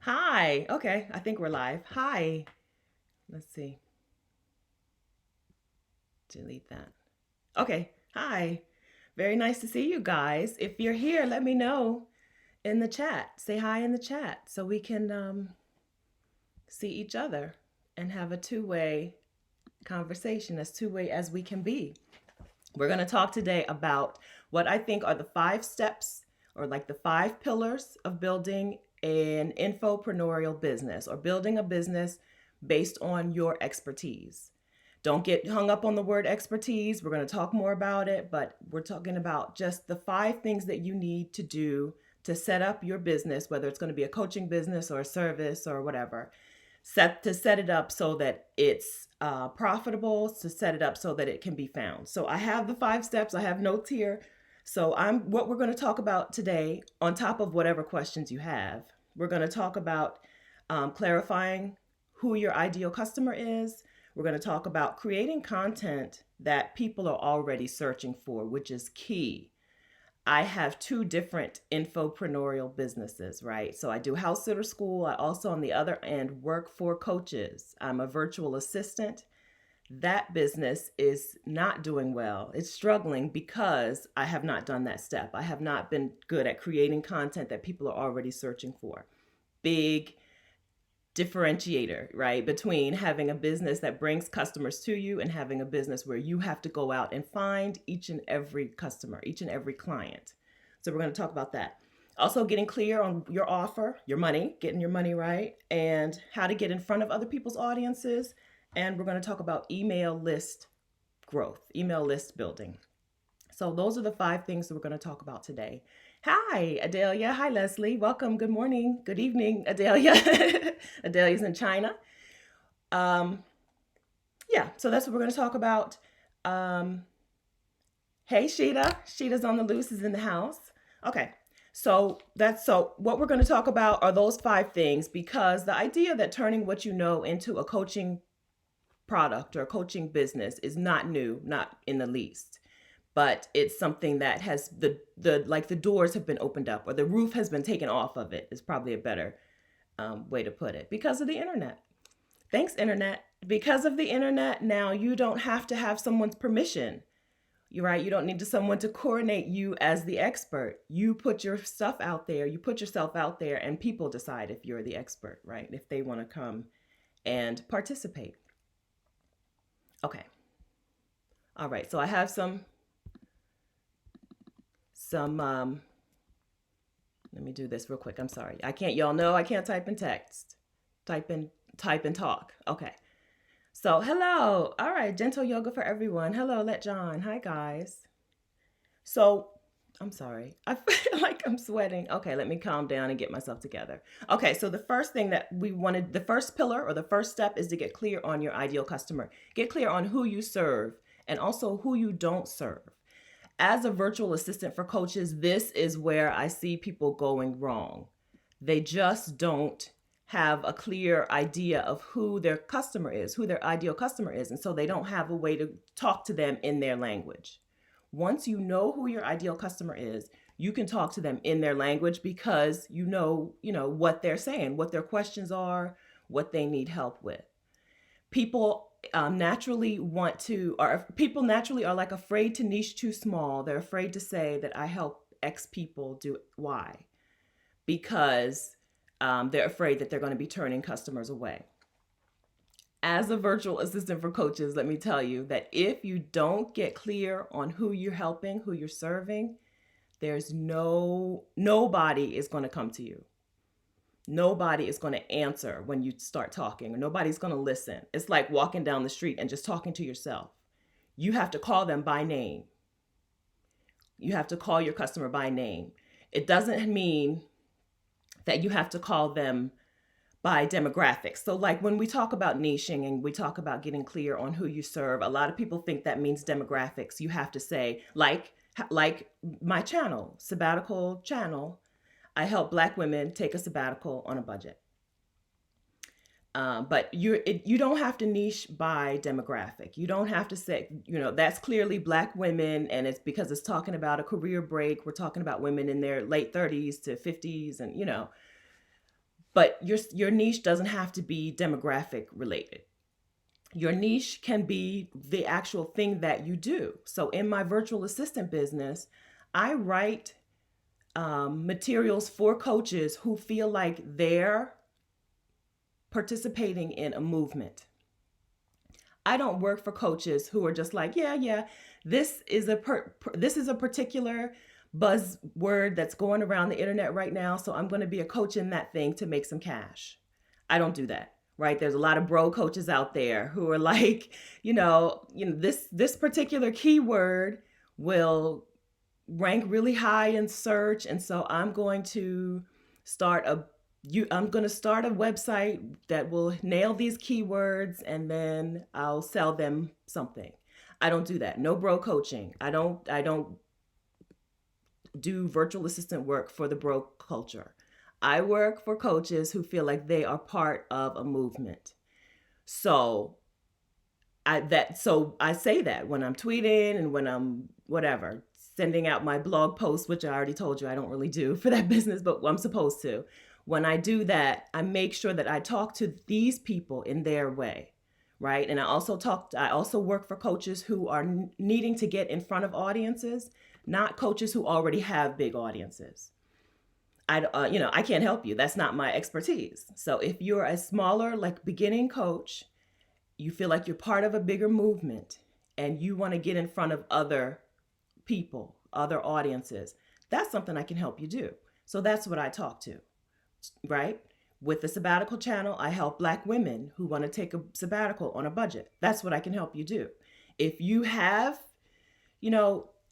Hi. Okay, I think we're live. Hi. Let's see. Delete that. Okay. Hi. Very nice to see you guys. If you're here, let me know in the chat. Say hi in the chat so we can see each other and have a two-way conversation, as two-way as we can be. We're going to talk today about what I think are the 5 steps or like the 5 pillars of building an infopreneurial business or building a business based on your expertise. Don't get hung up on the word expertise. We're going to talk more about it, but we're talking about just the 5 things that you need to do to set up your business, whether it's going to be a coaching business or a service or whatever. Set it up so that it's profitable, to set it up so that it can be found. So I have the 5 steps. I have notes here. So I'm what we're going to talk about today, on top of whatever questions you have. We're going to talk about clarifying who your ideal customer is. We're going to talk about creating content that people are already searching for, which is key. I have 2 different infopreneurial businesses, right? So I do house sitter school. I also, on the other end, work for coaches. I'm a virtual assistant. That business is not doing well. It's struggling because I have not done that step. I have not been good at creating content that people are already searching for. Big differentiator, right, between having a business that brings customers to you and having a business where you have to go out and find each and every customer, each and every client. So we're going to talk about that. Also, getting clear on your offer, your money, getting your money right, and how to get in front of other people's audiences. And we're going to talk about email list growth, email list building. So those are the 5 things that we're going to talk about today. Hi, Adelia. Hi, Leslie. Welcome. Good morning. Good evening, Adelia. Adelia's in China. Um, yeah, so that's what we're going to talk about. Um, hey, Sheeta. Sheeta's on the loose, is in the house. Okay. So what we're going to talk about are those 5 things, because the idea that turning what you know into a coaching product or a coaching business is not new, not in the least, but it's something that has the doors have been opened up, or the roof has been taken off of it, is probably a better way to put it, because of the internet. Thanks, internet. Because of the internet, now you don't have to have someone's permission. You're right. You don't need someone to coordinate you as the expert. You put your stuff out there. You put yourself out there, and people decide if you're the expert, right? If they want to come and participate. Okay. All right. So I have some. Let me do this real quick. I'm sorry. I can't. Y'all know I can't type in text. Type in type and talk. Okay. So, hello. All right, gentle yoga for everyone. Hello, let John. Hi, guys. So, I'm sorry. I feel like I'm sweating. Okay, let me calm down and get myself together. Okay, so the first thing that we wanted, the first pillar or the first step is to get clear on your ideal customer. Get clear on who you serve and also who you don't serve. As a virtual assistant for coaches, this is where I see people going wrong. They just don't have a clear idea of who their customer is, who their ideal customer is. And so they don't have a way to talk to them in their language. Once you know who your ideal customer is, you can talk to them in their language, because you know what they're saying, what their questions are, what they need help with. People naturally want to, or people naturally are like afraid to niche too small. They're afraid to say that I help X people do Y, because they're afraid that they're going to be turning customers away. As a virtual assistant for coaches, let me tell you that if you don't get clear on who you're helping, who you're serving, there's nobody is going to come to you. Nobody is going to answer when you start talking, or nobody's going to listen. It's like walking down the street and just talking to yourself. You have to call them by name. You have to call your customer by name. It doesn't mean that you have to call them by demographics. So like when we talk about niching and we talk about getting clear on who you serve, a lot of people think that means demographics. You have to say like my channel, sabbatical channel, I help Black women take a sabbatical on a budget. But you don't have to niche by demographic. You don't have to say, that's clearly Black women, and it's because it's talking about a career break. We're talking about women in their late 30s to 50s, and But your niche doesn't have to be demographic related. Your niche can be the actual thing that you do. So in my virtual assistant business, I write materials for coaches who feel like they're participating in a movement. I don't work for coaches who are just like, yeah, this is a particular buzzword that's going around the internet right now, so I'm going to be a coach in that thing to make some cash. I don't do that, right? There's a lot of bro coaches out there who are like, this particular keyword will rank really high in search, and so I'm going to start a website that will nail these keywords, and then I'll sell them something. I don't do that. No bro coaching. I don't do virtual assistant work for the bro culture. I work for coaches who feel like they are part of a movement. So I say that when I'm tweeting and when I'm whatever, sending out my blog posts, which I already told you I don't really do for that business, but I'm supposed to. When I do that, I make sure that I talk to these people in their way, right? And I also work for coaches who are needing to get in front of audiences, not coaches who already have big audiences. I can't help you. That's not my expertise. So if you're a smaller, like beginning coach, you feel like you're part of a bigger movement and you want to get in front of other people, other audiences, that's something I can help you do. So that's what I talk to, right? With the sabbatical channel, I help Black women who want to take a sabbatical on a budget. That's what I can help you do. If you have,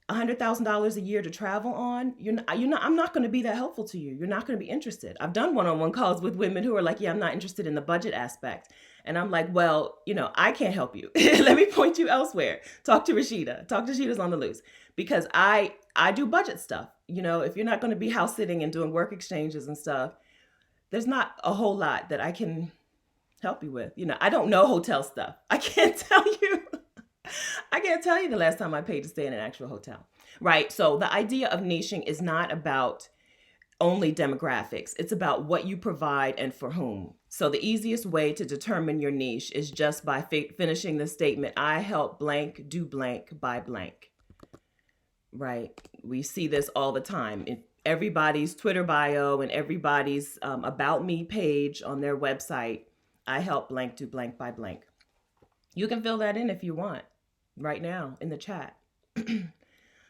$100,000 a year to travel on, I'm not going to be that helpful to you. You're not going to be interested. I've done one-on-one calls with women who are like, yeah, I'm not interested in the budget aspect. And I'm like, well, I can't help you. Let me point you elsewhere. Talk to Rashida. Talk to Rashida's on the Loose, because I do budget stuff. If you're not going to be house sitting and doing work exchanges and stuff, there's not a whole lot that I can help you with. I don't know hotel stuff. I can't tell you. I can't tell you the last time I paid to stay in an actual hotel, right? So the idea of niching is not about only demographics. It's about what you provide and for whom. So the easiest way to determine your niche is just by finishing the statement, I help blank do blank by blank, right? We see this all the time in everybody's Twitter bio and everybody's about me page on their website. I help blank do blank by blank. You can fill that in if you want right now in the chat.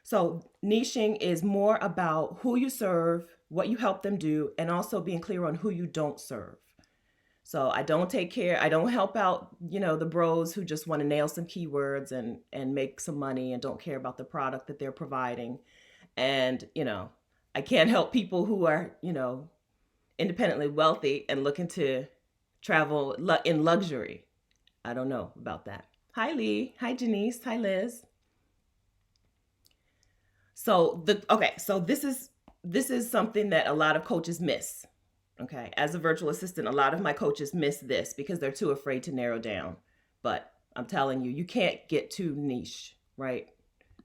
So niching is more about who you serve, what you help them do, and also being clear on who you don't serve. So I don't help out, the bros who just want to nail some keywords and make some money and don't care about the product that they're providing. And, I can't help people who are, independently wealthy and looking to travel in luxury. I don't know about that. Hi, Lee. Hi, Janice. Hi, Liz. So this is something that a lot of coaches miss. Okay. As a virtual assistant, a lot of my coaches miss this because they're too afraid to narrow down. But I'm telling you, you can't get too niche, right?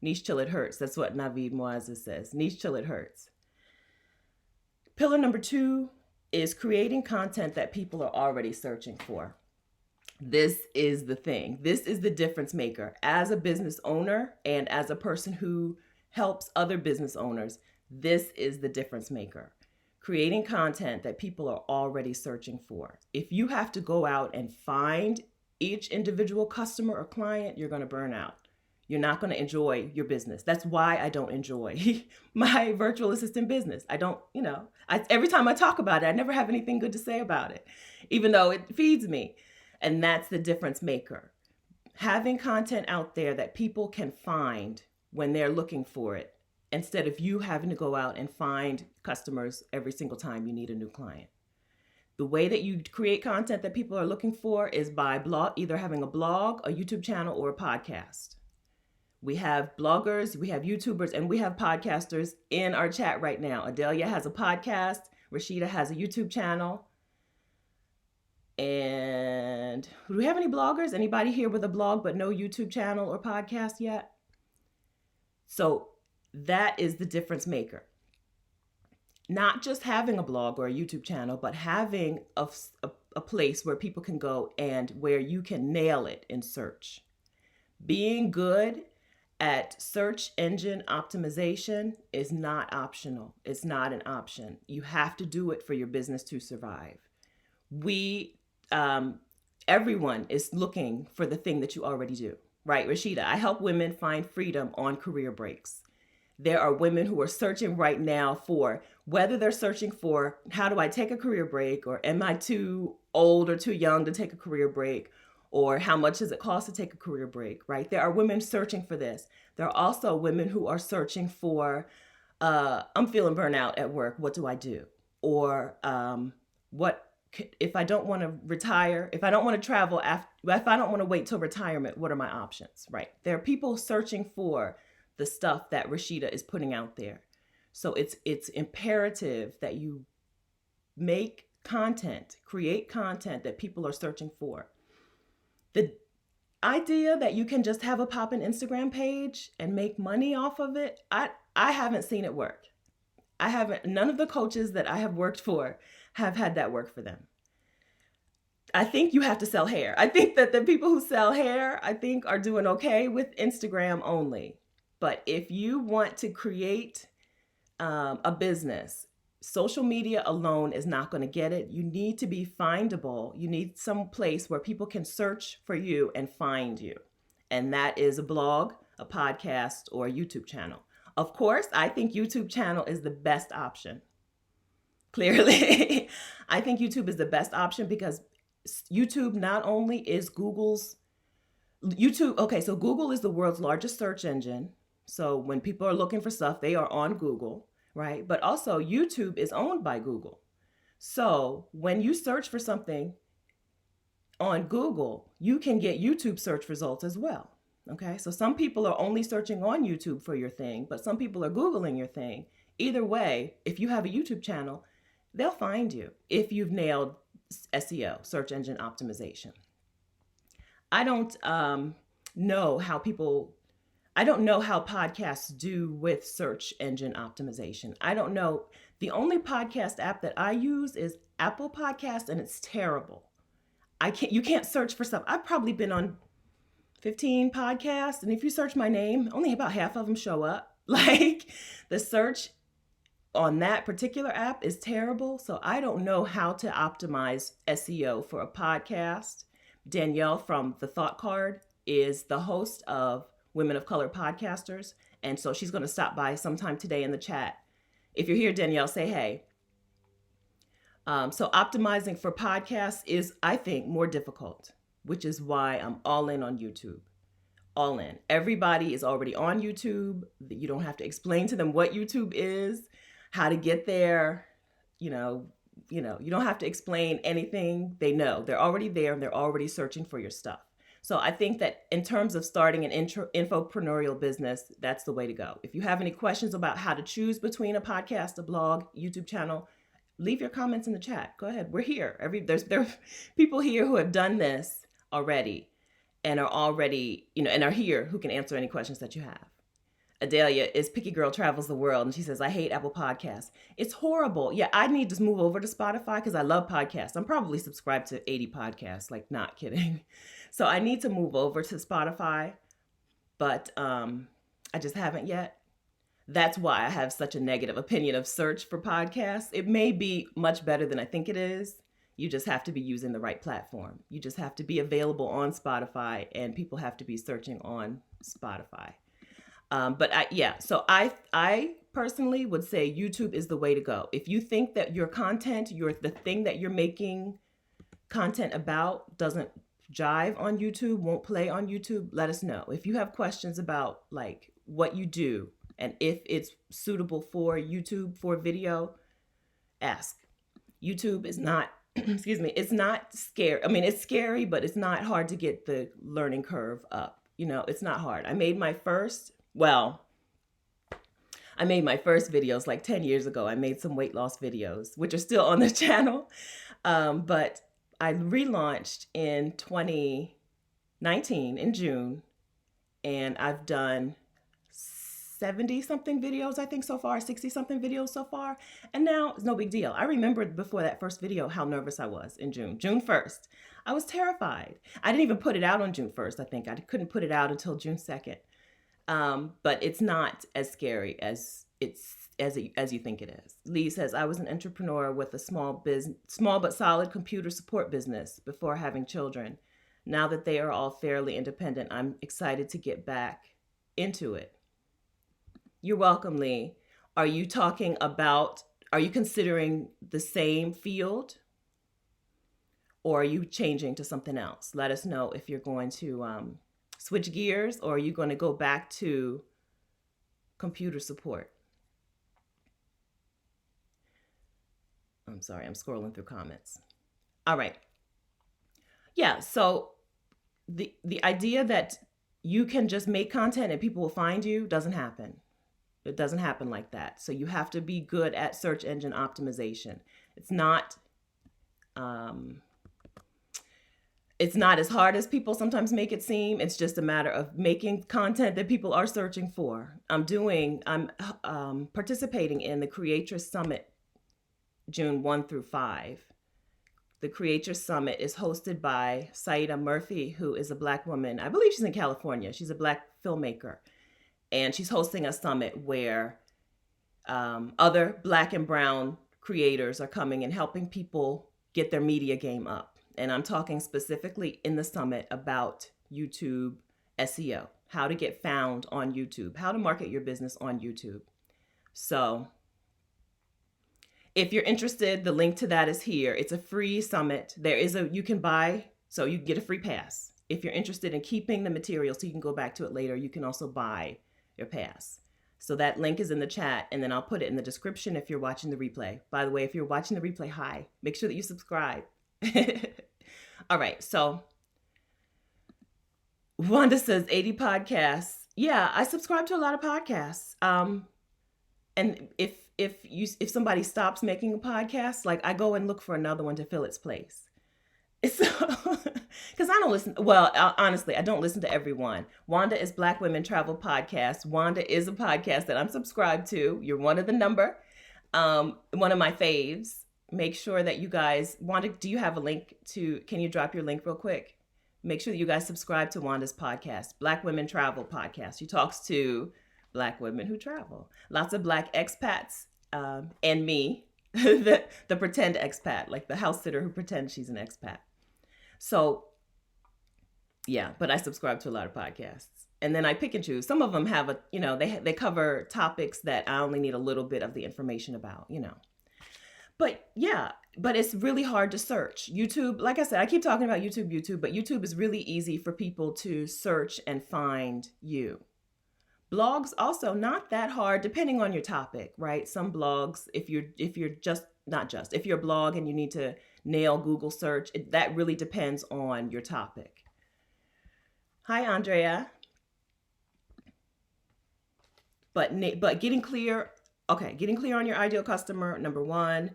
Niche till it hurts. That's what Naveed Moazes says. Niche till it hurts. Pillar number 2 is creating content that people are already searching for. This is the thing. This is the difference maker. As a business owner and as a person who helps other business owners, this is the difference maker. Creating content that people are already searching for. If you have to go out and find each individual customer or client, you're going to burn out. You're not going to enjoy your business. That's why I don't enjoy my virtual assistant business. I don't, every time I talk about it, I never have anything good to say about it, even though it feeds me. And that's the difference maker. Having content out there that people can find when they're looking for it, instead of you having to go out and find customers every single time you need a new client. The way that you create content that people are looking for is by either having a blog, a YouTube channel, or a podcast. We have bloggers, we have YouTubers, and we have podcasters in our chat right now. Adelia has a podcast. Rashida has a YouTube channel. And do we have any bloggers? Anybody here with a blog but no YouTube channel or podcast yet? So that is the difference maker. not just having a blog or a YouTube channel, but having a place where people can go and where you can nail it in search. Being good at search engine optimization is not optional. It's not an option. You have to do it for your business to survive. We, everyone is looking for the thing that you already do, right? Rashida, I help women find freedom on career breaks. There are women who are searching right now for whether they're searching for how do I take a career break, or am I too old or too young to take a career break, or how much does it cost to take a career break, right? There are women searching for this. There are also women who are searching for, I'm feeling burnout at work. What do I do? Or what if I don't want to retire? If I don't want to travel after, if I don't want to wait till retirement, what are my options, right? There are people searching for the stuff that Rashida is putting out there. So it's imperative that you make content, create content that people are searching for. The idea that you can just have a pop-in Instagram page and make money off of it, I haven't seen it work. None of the coaches that I have worked for have had that work for them. I think you have to sell hair. I think that the people who sell hair, I think, are doing okay with Instagram only. But if you want to create a business, social media alone is not going to get it. You need to be findable. You need some place where people can search for you and find you. And that is a blog, a podcast, or a YouTube channel. Of course, I think YouTube channel is the best option. Clearly, I think YouTube is the best option because YouTube not only is Google's YouTube. Okay, so Google is the world's largest search engine. So when people are looking for stuff, they are on Google, right? But also YouTube is owned by Google. So when you search for something on Google, you can get YouTube search results as well. Okay, so some people are only searching on YouTube for your thing, but some people are Googling your thing. Either way, if you have a YouTube channel, they'll find you if you've nailed SEO, search engine optimization. I don't know how podcasts do with search engine optimization. I don't know. The only podcast app that I use is Apple Podcast, and it's terrible. You can't search for stuff. I've probably been on 15 podcasts, and if you search my name, only about half of them show up. Like, the search on that particular app is terrible. So I don't know how to optimize SEO for a podcast. Danielle from The Thought Card is the host of Women of Color Podcasters. And so she's going to stop by sometime today in the chat. If you're here, Danielle, say hey. So optimizing for podcasts is, I think, more difficult, which is why I'm all in on YouTube. All in. Everybody is already on YouTube. You don't have to explain to them what YouTube is, how to get there. You don't have to explain anything. They know. They're already there and they're already searching for your stuff. So I think that in terms of starting an infopreneurial business, that's the way to go. If you have any questions about how to choose between a podcast, a blog, YouTube channel, leave your comments in the chat. Go ahead. We're here. There are people here who have done this already and are already, and are here who can answer any questions that you have. Adelia is Picky Girl Travels the World, and she says, I hate Apple Podcasts. It's horrible. Yeah, I need to move over to Spotify because I love podcasts. I'm probably subscribed to 80 podcasts, like, not kidding. So I need to move over to Spotify, but I just haven't yet. That's why I have such a negative opinion of search for podcasts. It may be much better than I think it is. You just have to be using the right platform. You just have to be available on Spotify, and people have to be searching on Spotify. So I personally would say YouTube is the way to go. If you think that your content, the thing that you're making content about doesn't jive on YouTube, won't play on YouTube, let us know. If you have questions about like what you do and if it's suitable for YouTube for video, ask. YouTube is not, it's not scary. I mean, it's scary, but it's not hard to get the learning curve up. It's not hard. I made my first videos like 10 years ago. I made some weight loss videos, which are still on the channel. But I relaunched in 2019 in June, and I've done 70 something videos, I think so far, 60 something videos so far. And now it's no big deal. I remember before that first video how nervous I was in June 1st. I was terrified. I didn't even put it out on June 1st. I think I couldn't put it out until June 2nd. But it's not as scary as you think it is. Lee says, I was an entrepreneur with a small but solid computer support business before having children. Now that they are all fairly independent, I'm excited to get back into it. You're welcome, Lee. Are you considering the same field, or are you changing to something else? Let us know if you're going to switch gears, or are you going to go back to computer support? I'm sorry, I'm scrolling through comments. All right. Yeah, so the idea that you can just make content and people will find you doesn't happen. It doesn't happen like that. So you have to be good at search engine optimization. It's not as hard as people sometimes make it seem. It's just a matter of making content that people are searching for. I'm participating in the Creatress Summit June 1 through 5. The Creatress Summit is hosted by Saida Murphy, who is a Black woman. I believe she's in California. She's a Black filmmaker. And she's hosting a summit where other Black and brown creators are coming and helping people get their media game up. And I'm talking specifically in the summit about YouTube SEO, how to get found on YouTube, how to market your business on YouTube. So if you're interested, the link to that is here. It's a free summit. You can get a free pass. If you're interested in keeping the material so you can go back to it later, you can also buy your pass. So that link is in the chat, and then I'll put it in the description if you're watching the replay. By the way, if you're watching the replay, hi, make sure that you subscribe. All right, so Wanda says 80 podcasts. Yeah, I subscribe to a lot of podcasts. And if somebody stops making a podcast, like I go and look for another one to fill its place. So, because I don't listen. Well, honestly, I don't listen to everyone. Wanda is Black Women Travel Podcast. Wanda is a podcast that I'm subscribed to. You're one of the number. One of my faves. Make sure that you guys, Wanda, do you have a link can you drop your link real quick? Make sure that you guys subscribe to Wanda's podcast, Black Women Travel Podcast. She talks to Black women who travel. Lots of Black expats and me, the pretend expat, like the house sitter who pretends she's an expat. So yeah, but I subscribe to a lot of podcasts. And then I pick and choose. Some of them have they cover topics that I only need a little bit of the information about, But yeah, but it's really hard to search. YouTube, like I said, I keep talking about YouTube, but YouTube is really easy for people to search and find you. Blogs also not that hard, depending on your topic, right? Some blogs, if you're a blog and you need to nail Google search, that really depends on your topic. Hi, Andrea. But getting clear on your ideal customer, number one.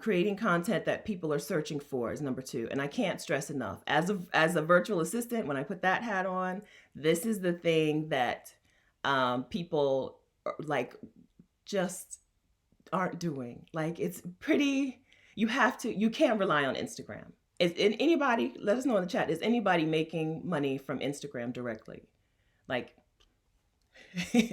Creating content that people are searching for is number two. And I can't stress enough. As a virtual assistant, when I put that hat on, this is the thing that people just aren't doing. Like, it's pretty, you can't rely on Instagram. Anybody, let us know in the chat, is anybody making money from Instagram directly? Like,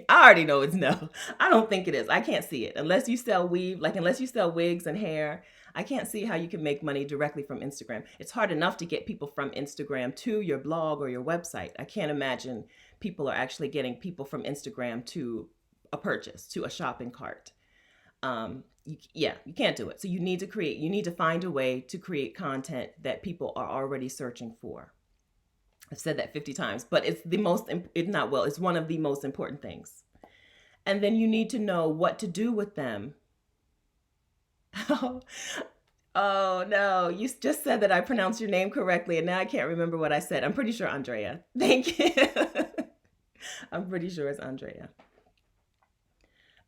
I already know it's no. I don't think it is. I can't see it. Unless you sell wigs and hair, I can't see how you can make money directly from Instagram. It's hard enough to get people from Instagram to your blog or your website. I can't imagine people are actually getting people from Instagram to a purchase, to a shopping cart. You can't do it. So you need to find a way to create content that people are already searching for. I've said that 50 times, but it's one of the most important things. And then you need to know what to do with them. Oh no, you just said that I pronounced your name correctly, and now I can't remember what I said. I'm pretty sure Andrea. Thank you. I'm pretty sure it's Andrea.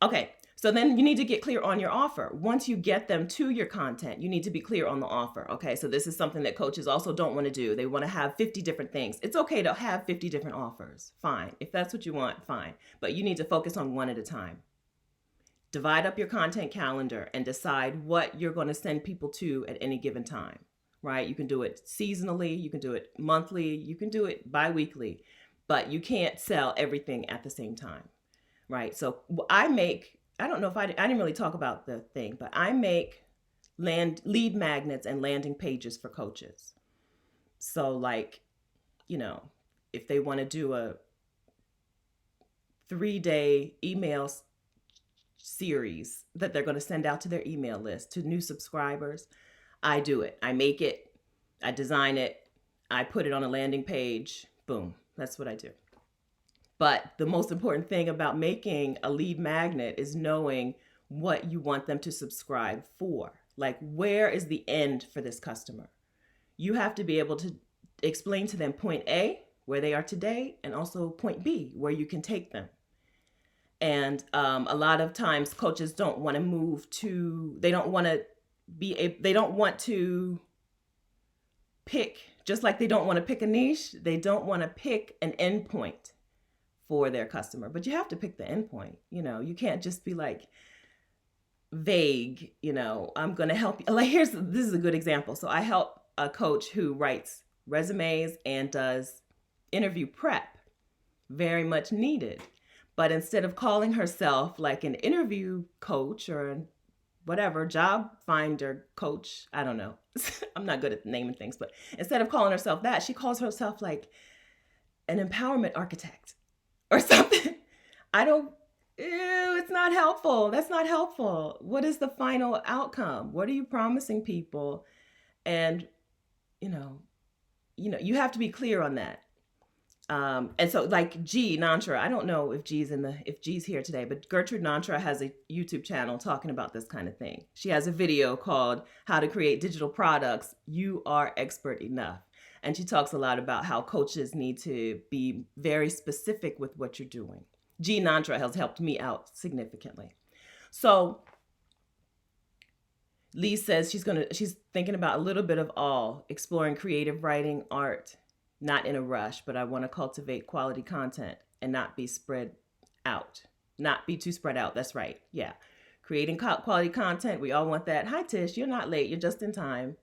Okay, So then you need to get clear on your offer. Once you get them to your content, you need to be clear on the offer. Okay, so this is something that coaches also don't want to do. They want to have 50 different things. It's okay to have 50 different offers. Fine. If that's what you want, fine. But you need to focus on one at a time. Divide up your content calendar and decide what you're going to send people to at any given time, right? You can do it seasonally, you can do it monthly, you can do it bi-weekly, but you can't sell everything at the same time, right? So I don't know if I didn't really talk about the thing, but I make lead magnets and landing pages for coaches. So like, if they want to do a 3-day email series that they're going to send out to their email list to new subscribers, I do it. I make it, I design it, I put it on a landing page, boom, that's what I do. But the most important thing about making a lead magnet is knowing what you want them to subscribe for. Like, where is the end for this customer? You have to be able to explain to them point A, where they are today, and also point B, where you can take them. And a lot of times coaches don't want to they don't want to pick, just like they don't want to pick a niche, they don't want to pick an endpoint for their customer, but you have to pick the endpoint. You can't just be like vague, I'm going to help you. Like, this is a good example. So I help a coach who writes resumes and does interview prep, very much needed. But instead of calling herself like an interview coach or whatever, job finder coach, I don't know. I'm not good at naming things, but instead of calling herself that, she calls herself like an empowerment architect or something. It's not helpful. That's not helpful. What is the final outcome? What are you promising people? And, you have to be clear on that. And so like G Nantra, I don't know if G's here today, but Gertrude Nantra has a YouTube channel talking about this kind of thing. She has a video called How to Create Digital Products. You Are Expert Enough. And she talks a lot about how coaches need to be very specific with what you're doing. G Nantra has helped me out significantly. So Lee says she's thinking about a little bit of all, exploring creative writing, art, not in a rush, but I want to cultivate quality content and not be spread out. Not be too spread out. That's right. Yeah. Creating quality content. We all want that. Hi, Tish. You're not late. You're just in time.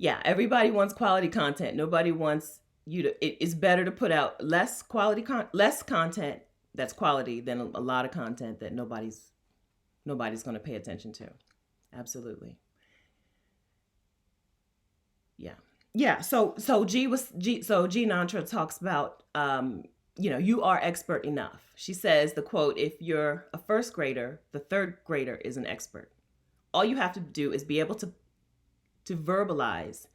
Yeah. Everybody wants quality content. Nobody wants you to, it's better to put out less content that's quality than a lot of content that nobody's going to pay attention to. Absolutely. Yeah. Yeah. So G Nantra talks about, you are expert enough. She says the quote, if you're a first grader, the third grader is an expert. All you have to do is be able to verbalize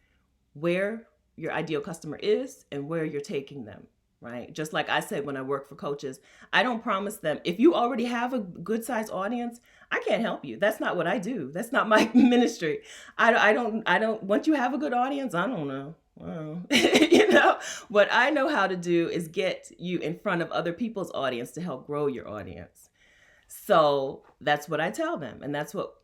where your ideal customer is and where you're taking them, right? Just like I said, when I work for coaches, I don't promise them, if you already have a good sized audience, I can't help you. That's not what I do. That's not my ministry. I don't, once you have a good audience, I don't know. What I know how to do is get you in front of other people's audience to help grow your audience. So that's what I tell them. And that's what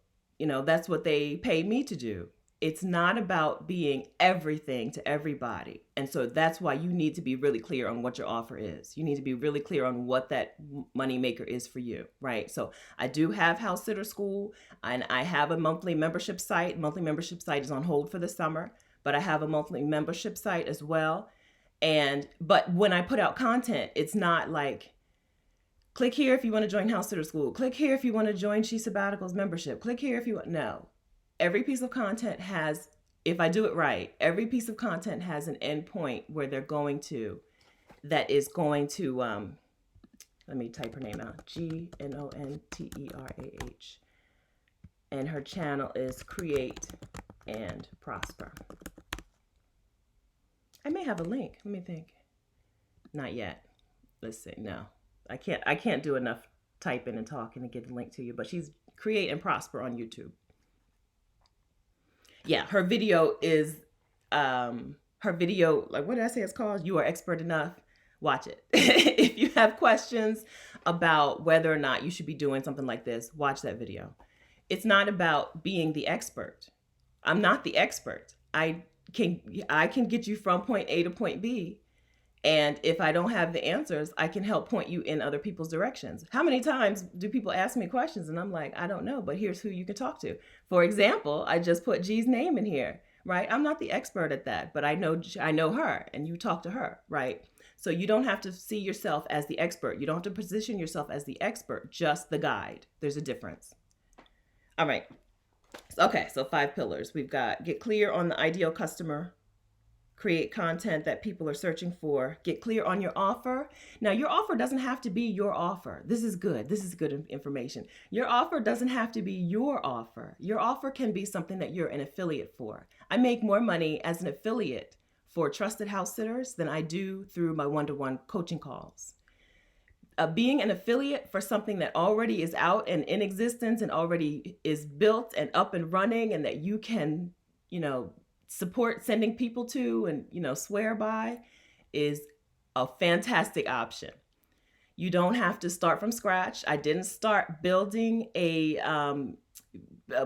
they pay me to do. It's not about being everything to everybody. And so that's why you need to be really clear on what your offer is. You need to be really clear on what that money maker is for you, right? So I do have House Sitter School, and I have a monthly membership site. Monthly membership site is on hold for the summer, but I have a monthly membership site as well. But when I put out content, it's not like, click here if you want to join House Sitter School. Click here if you want to join She Sabbaticals membership. Click here if you want. No. Every piece of content has, if I do it right, every piece of content has an endpoint where they're going to, that is going to, let me type her name out, Gnonterah. And her channel is Create and Prosper. I may have a link. Let me think. Not yet. Let's see. No, I can't do enough typing and talking to get the link to you, but she's Create and Prosper on YouTube. Yeah, her video is, like, what did I say it's called? You Are Expert Enough. Watch it. If you have questions about whether or not you should be doing something like this, watch that video. It's not about being the expert. I'm not the expert. I can get you from point A to point B. And if I don't have the answers, I can help point you in other people's directions. How many times do people ask me questions and I'm like, I don't know, but here's who you can talk to. For example, I just put G's name in here, right? I'm not the expert at that, but I know her, and you talk to her, right? So you don't have to see yourself as the expert. You don't have to position yourself as the expert, just the guide. There's a difference. All right. Okay, so 5 pillars. We've got get clear on the ideal customer, create content that people are searching for, get clear on your offer. Now, your offer doesn't have to be your offer. This is good. This is good information. Your offer doesn't have to be your offer. Your offer can be something that you're an affiliate for. I make more money as an affiliate for trusted house sitters than I do through my one-to-one coaching calls. Being an affiliate for something that already is out and in existence and already is built and up and running, and that you can, support sending people to and, swear by, is a fantastic option. You don't have to start from scratch. I didn't start building a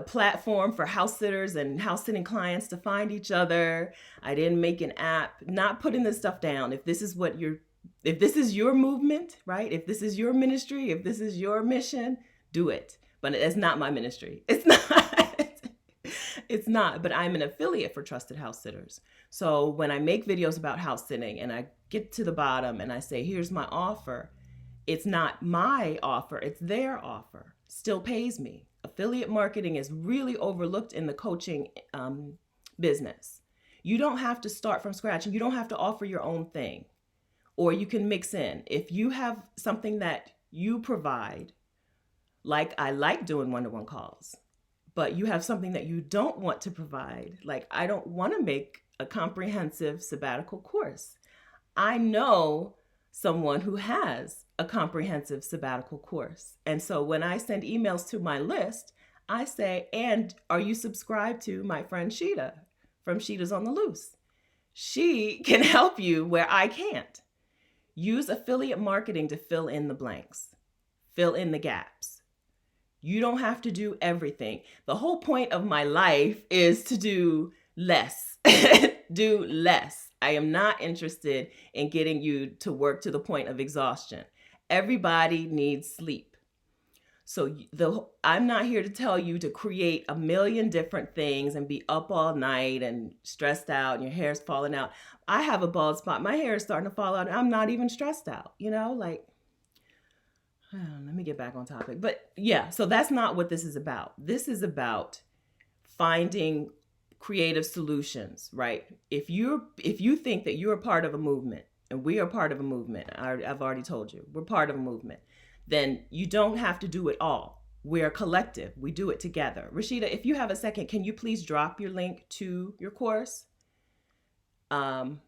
platform for house sitters and house sitting clients to find each other. I didn't make an app. Not putting this stuff down. If this is your movement, right? If this is your ministry, if this is your mission, do it. But it's not my ministry. It's not. It's not, but I'm an affiliate for Trusted House Sitters. So when I make videos about house sitting and I get to the bottom and I say, here's my offer, it's not my offer, it's their offer. Still pays me. Affiliate marketing is really overlooked in the coaching business. You don't have to start from scratch, and you don't have to offer your own thing. Or you can mix in. If you have something that you provide, like I like doing one-to-one calls, but you have something that you don't want to provide, like I don't want to make a comprehensive sabbatical course. I know someone who has a comprehensive sabbatical course. And so when I send emails to my list, I say, and are you subscribed to my friend Sheeta from Sheeta's on the Loose? She can help you where I can't. Use affiliate marketing to fill in the blanks, fill in the gaps. You don't have to do everything. The whole point of my life is to do less. Do less. I am not interested in getting you to work to the point of exhaustion. Everybody needs sleep. So I'm not here to tell you to create a million different things and be up all night and stressed out and your hair's falling out. I have a bald spot. My hair is starting to fall out and I'm not even stressed out, let me get back on topic. But yeah, so that's not what this is about. This is about finding creative solutions, right? If you think that you're a part of a movement, and we are part of a movement, I've already told you, we're part of a movement, then you don't have to do it all. We're a collective. We do it together. Rashida, if you have a second, can you please drop your link to your course? I'm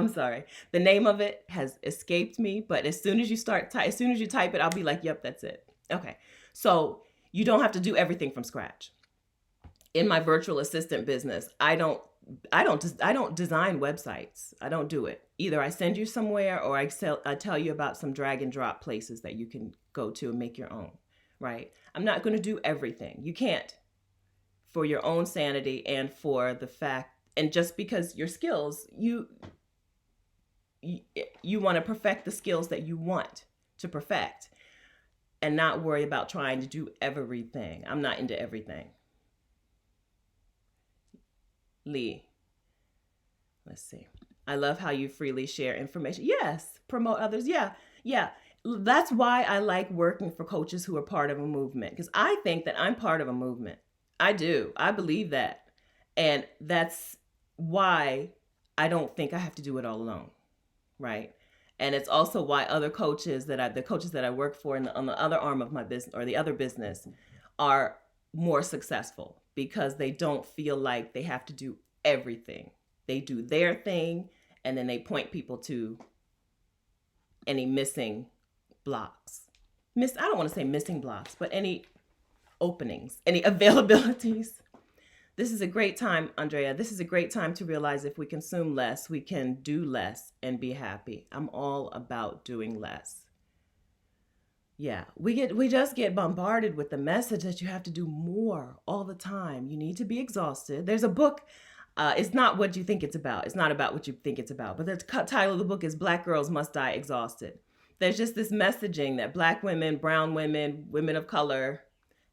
sorry. The name of it has escaped me, but as soon as you type it, I'll be like, yep, that's it. Okay. So you don't have to do everything from scratch. In my virtual assistant business, I don't design websites. I don't do it. Either I send you somewhere or I tell you about some drag and drop places that you can go to and make your own, right? I'm not going to do everything. You can't, for your own sanity and for the fact, and just because your skills, you want to perfect the skills that you want to perfect and not worry about trying to do everything. I'm not into everything. Lee, let's see. I love how you freely share information. Yes, promote others. Yeah. That's why I like working for coaches who are part of a movement, because I think that I'm part of a movement. I do. I believe that. And that's why I don't think I have to do it all alone, right? And it's also why other coaches the coaches that I work for on the other arm of my business or the other business are more successful, because they don't feel like they have to do everything. They do their thing, and then they point people to any missing blocks. I don't want to say missing blocks, but any openings, any availabilities. This is a great time, Andrea. This is a great time to realize if we consume less, we can do less and be happy. I'm all about doing less. Yeah, we just get bombarded with the message that you have to do more all the time. You need to be exhausted. There's a book. It's not what you think it's about. It's not about what you think it's about. But the title of the book is "Black Girls Must Die Exhausted." There's just this messaging that Black women, brown women, women of color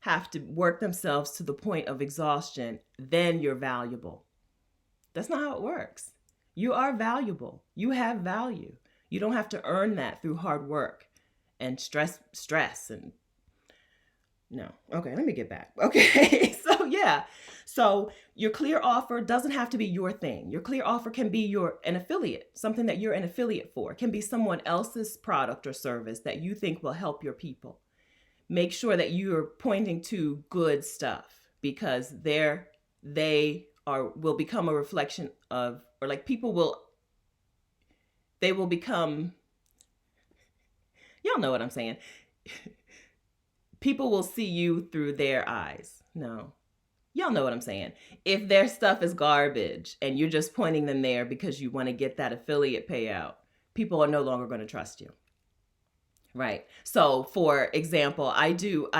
have to work themselves to the point of exhaustion. Then you're valuable. That's not how it works. You are valuable. You have value. You don't have to earn that through hard work and stress and no. Okay, let me get back. Okay. So yeah. So your clear offer doesn't have to be your thing. Your clear offer can be an affiliate, something that you're an affiliate for. It can be someone else's product or service that you think will help your people. Make sure that you're pointing to good stuff because they will become a reflection of, or like they will become, y'all know what I'm saying. People will see you through their eyes. No, y'all know what I'm saying. If their stuff is garbage and you're just pointing them there because you want to get that affiliate payout, people are no longer going to trust you. Right. So for example, I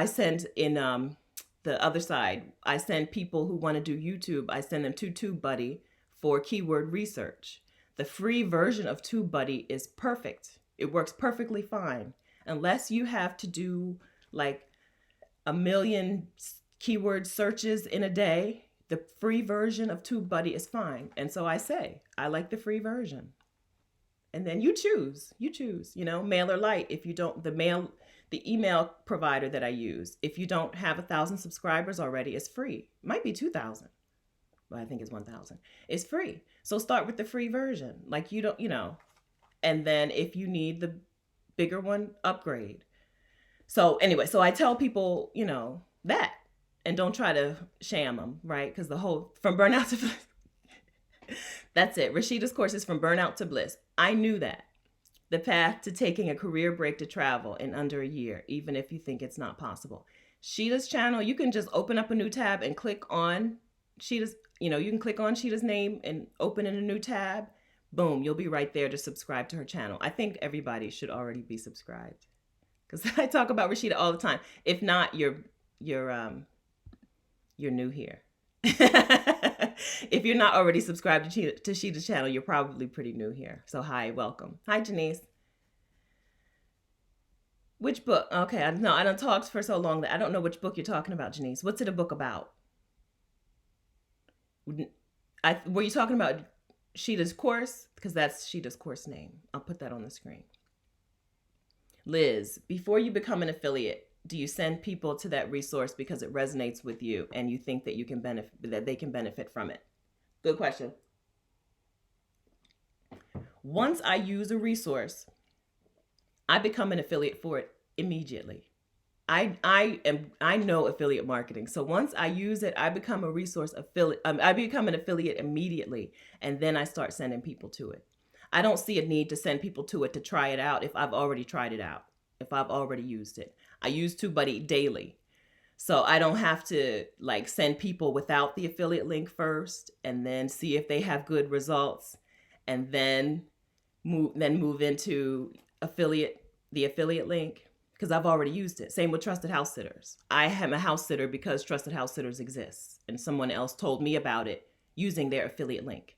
send in the other side, I send people who want to do YouTube, I send them to TubeBuddy for keyword research. The free version of TubeBuddy is perfect. It works perfectly fine. Unless you have to do like 1 million keyword searches in a day, the free version of TubeBuddy is fine. And so I say, I like the free version. And then you choose, MailerLite. If you don't, the email provider that I use, if you don't have 1,000 subscribers already, it's free. It might be 2,000. Well, I think it's 1,000. It's free. So start with the free version. Like you don't, and then if you need the bigger one, upgrade. So anyway, so I tell people, that, and don't try to sham them, right? Because the whole, from burnout to that's it. Rashida's course is from burnout to bliss. I knew that. The path to taking a career break to travel in under a year, even if you think it's not possible. Sheeta's channel, you can just open up a new tab and click on Sheeta's, you can click on Sheeta's name and open in a new tab. Boom, you'll be right there to subscribe to her channel. I think everybody should already be subscribed because I talk about Rashida all the time. If not, you're new here. If you're not already subscribed to Sheeta's channel, you're probably pretty new here. So hi, welcome. Hi, Janice. Which book? Okay, I don't talk for so long that I don't know which book you're talking about, Janice. What's it a book about? Were you talking about Sheeta's course? Because that's Sheeta's course name. I'll put that on the screen. Liz, before you become an affiliate, do you send people to that resource because it resonates with you and you think that they can benefit from it? Good question. Once I use a resource, I become an affiliate for it immediately. I know affiliate marketing. So once I use it, I become a resource affiliate. I become an affiliate immediately, and then I start sending people to it. I don't see a need to send people to it to try it out if I've already tried it out, if I've already used it. I use TubeBuddy daily. So I don't have to send people without the affiliate link first and then see if they have good results and then move into the affiliate link because I've already used it. Same with Trusted House Sitters. I am a house sitter because Trusted House Sitters exists and someone else told me about it using their affiliate link.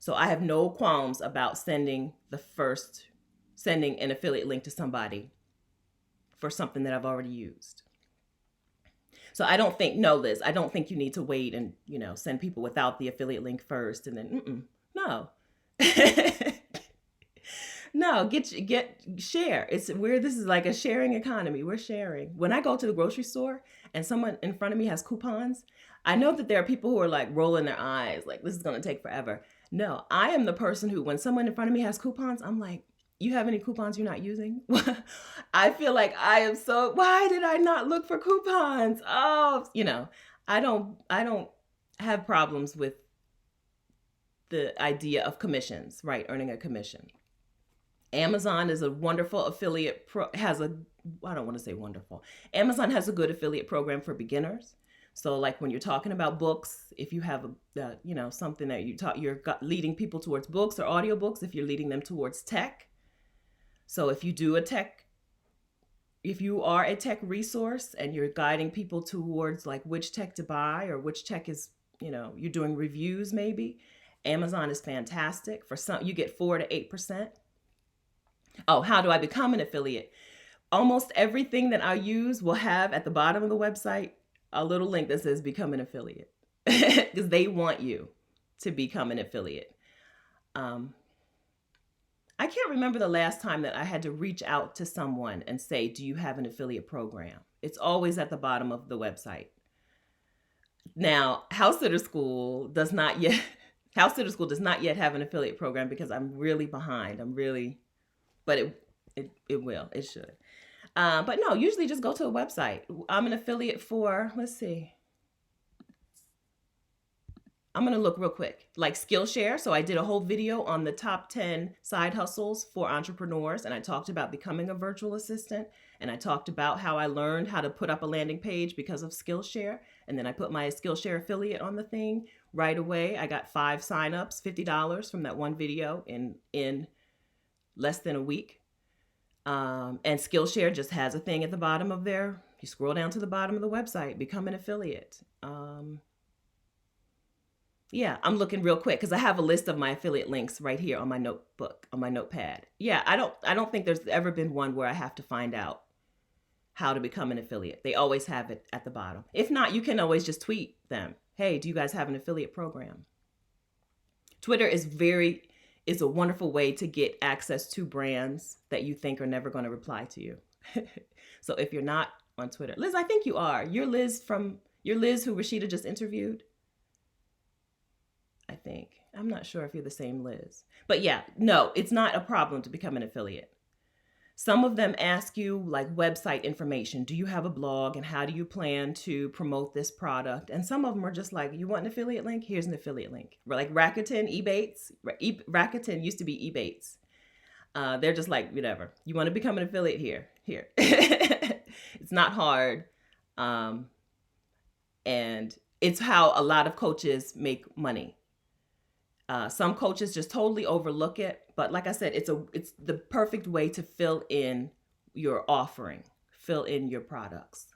So I have no qualms about sending an affiliate link to somebody for something that I've already used. So I don't think, no, Liz, I don't think you need to wait and, send people without the affiliate link first and then, no. No, share. This is like a sharing economy. We're sharing. When I go to the grocery store and someone in front of me has coupons, I know that there are people who are rolling their eyes, this is going to take forever. No, I am the person who, when someone in front of me has coupons, I'm like, you have any coupons you're not using? I feel like I am why did I not look for coupons? Oh, I don't have problems with the idea of commissions, right? Earning a commission. Amazon is a wonderful affiliate I don't want to say wonderful. Amazon has a good affiliate program for beginners. So like when you're talking about books, if you have something that you're leading people towards books or audiobooks, if you're leading them towards tech. So if you are a tech resource and you're guiding people towards like which tech to buy or which tech is, you're doing reviews maybe, Amazon is fantastic. For some, you get 4 to 8%. Oh, how do I become an affiliate? Almost everything that I use will have at the bottom of the website a little link that says become an affiliate because they want you to become an affiliate. I can't remember the last time that I had to reach out to someone and say, do you have an affiliate program? It's always at the bottom of the website. Now, House Sitter School does not yet have an affiliate program because I'm really behind. But it will. It should. But no, usually just go to a website. I'm an affiliate for, let's see. I'm going to look real quick, like Skillshare. So I did a whole video on the top 10 side hustles for entrepreneurs. And I talked about becoming a virtual assistant. And I talked about how I learned how to put up a landing page because of Skillshare. And then I put my Skillshare affiliate on the thing right away. I got 5 signups, $50 from that one video in less than a week. And Skillshare just has a thing at the bottom of there. You scroll down to the bottom of the website, become an affiliate. Yeah, I'm looking real quick because I have a list of my affiliate links right here on my notepad. Yeah, I don't think there's ever been one where I have to find out how to become an affiliate. They always have it at the bottom. If not, you can always just tweet them. Hey, do you guys have an affiliate program? Twitter is a wonderful way to get access to brands that you think are never going to reply to you. So if you're not on Twitter, Liz, I think you are. You're Liz who Rashida just interviewed. I think. I'm not sure if you're the same Liz. But yeah, no, it's not a problem to become an affiliate. Some of them ask you like website information. Do you have a blog and how do you plan to promote this product? And some of them are just like, you want an affiliate link? Here's an affiliate link. Like Rakuten, Ebates. Rakuten used to be Ebates. They're just like, whatever. You want to become an affiliate here. It's not hard. And it's how a lot of coaches make money. Some coaches just totally overlook it. But like I said, it's the perfect way to fill in your offering, fill in your products.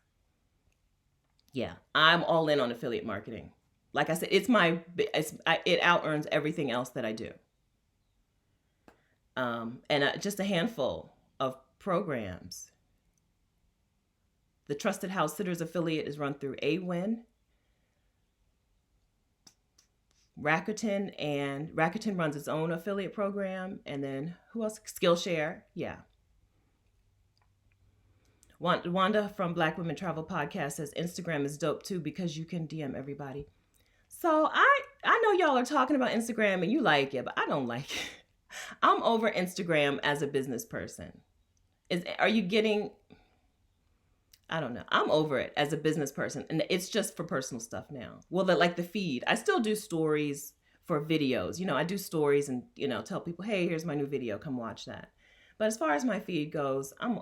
Yeah, I'm all in on affiliate marketing. Like I said, it out-earns everything else that I do. And just a handful of programs. The Trusted House Sitters affiliate is run through AWIN. Rakuten runs its own affiliate program. And then who else? Skillshare. Yeah. Wanda from Black Women Travel Podcast says Instagram is dope too because you can DM everybody. So I know y'all are talking about Instagram and you like it, but I don't like it. I'm over Instagram as a business person. Are you getting... I don't know. I'm over it as a business person. And it's just for personal stuff now. Well, like the feed. I still do stories for videos. I do stories and, tell people, hey, here's my new video. Come watch that. But as far as my feed goes, I'm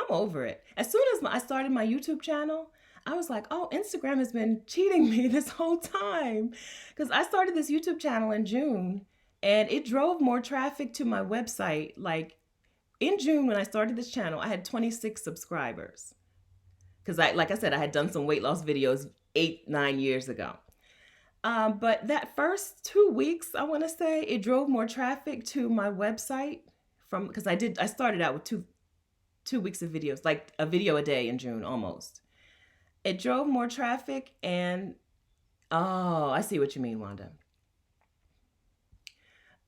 over it. As soon as I started my YouTube channel, I was like, oh, Instagram has been cheating me this whole time. Because I started this YouTube channel in June and it drove more traffic to my website. Like in June, when I started this channel, I had 26 subscribers. Because like I said, I had done some weight loss videos 8-9 years ago. But that first 2 weeks, I want to say, it drove more traffic to my website because I started out with two weeks of videos, like a video a day in June almost. It drove more traffic and, I see what you mean, Wanda.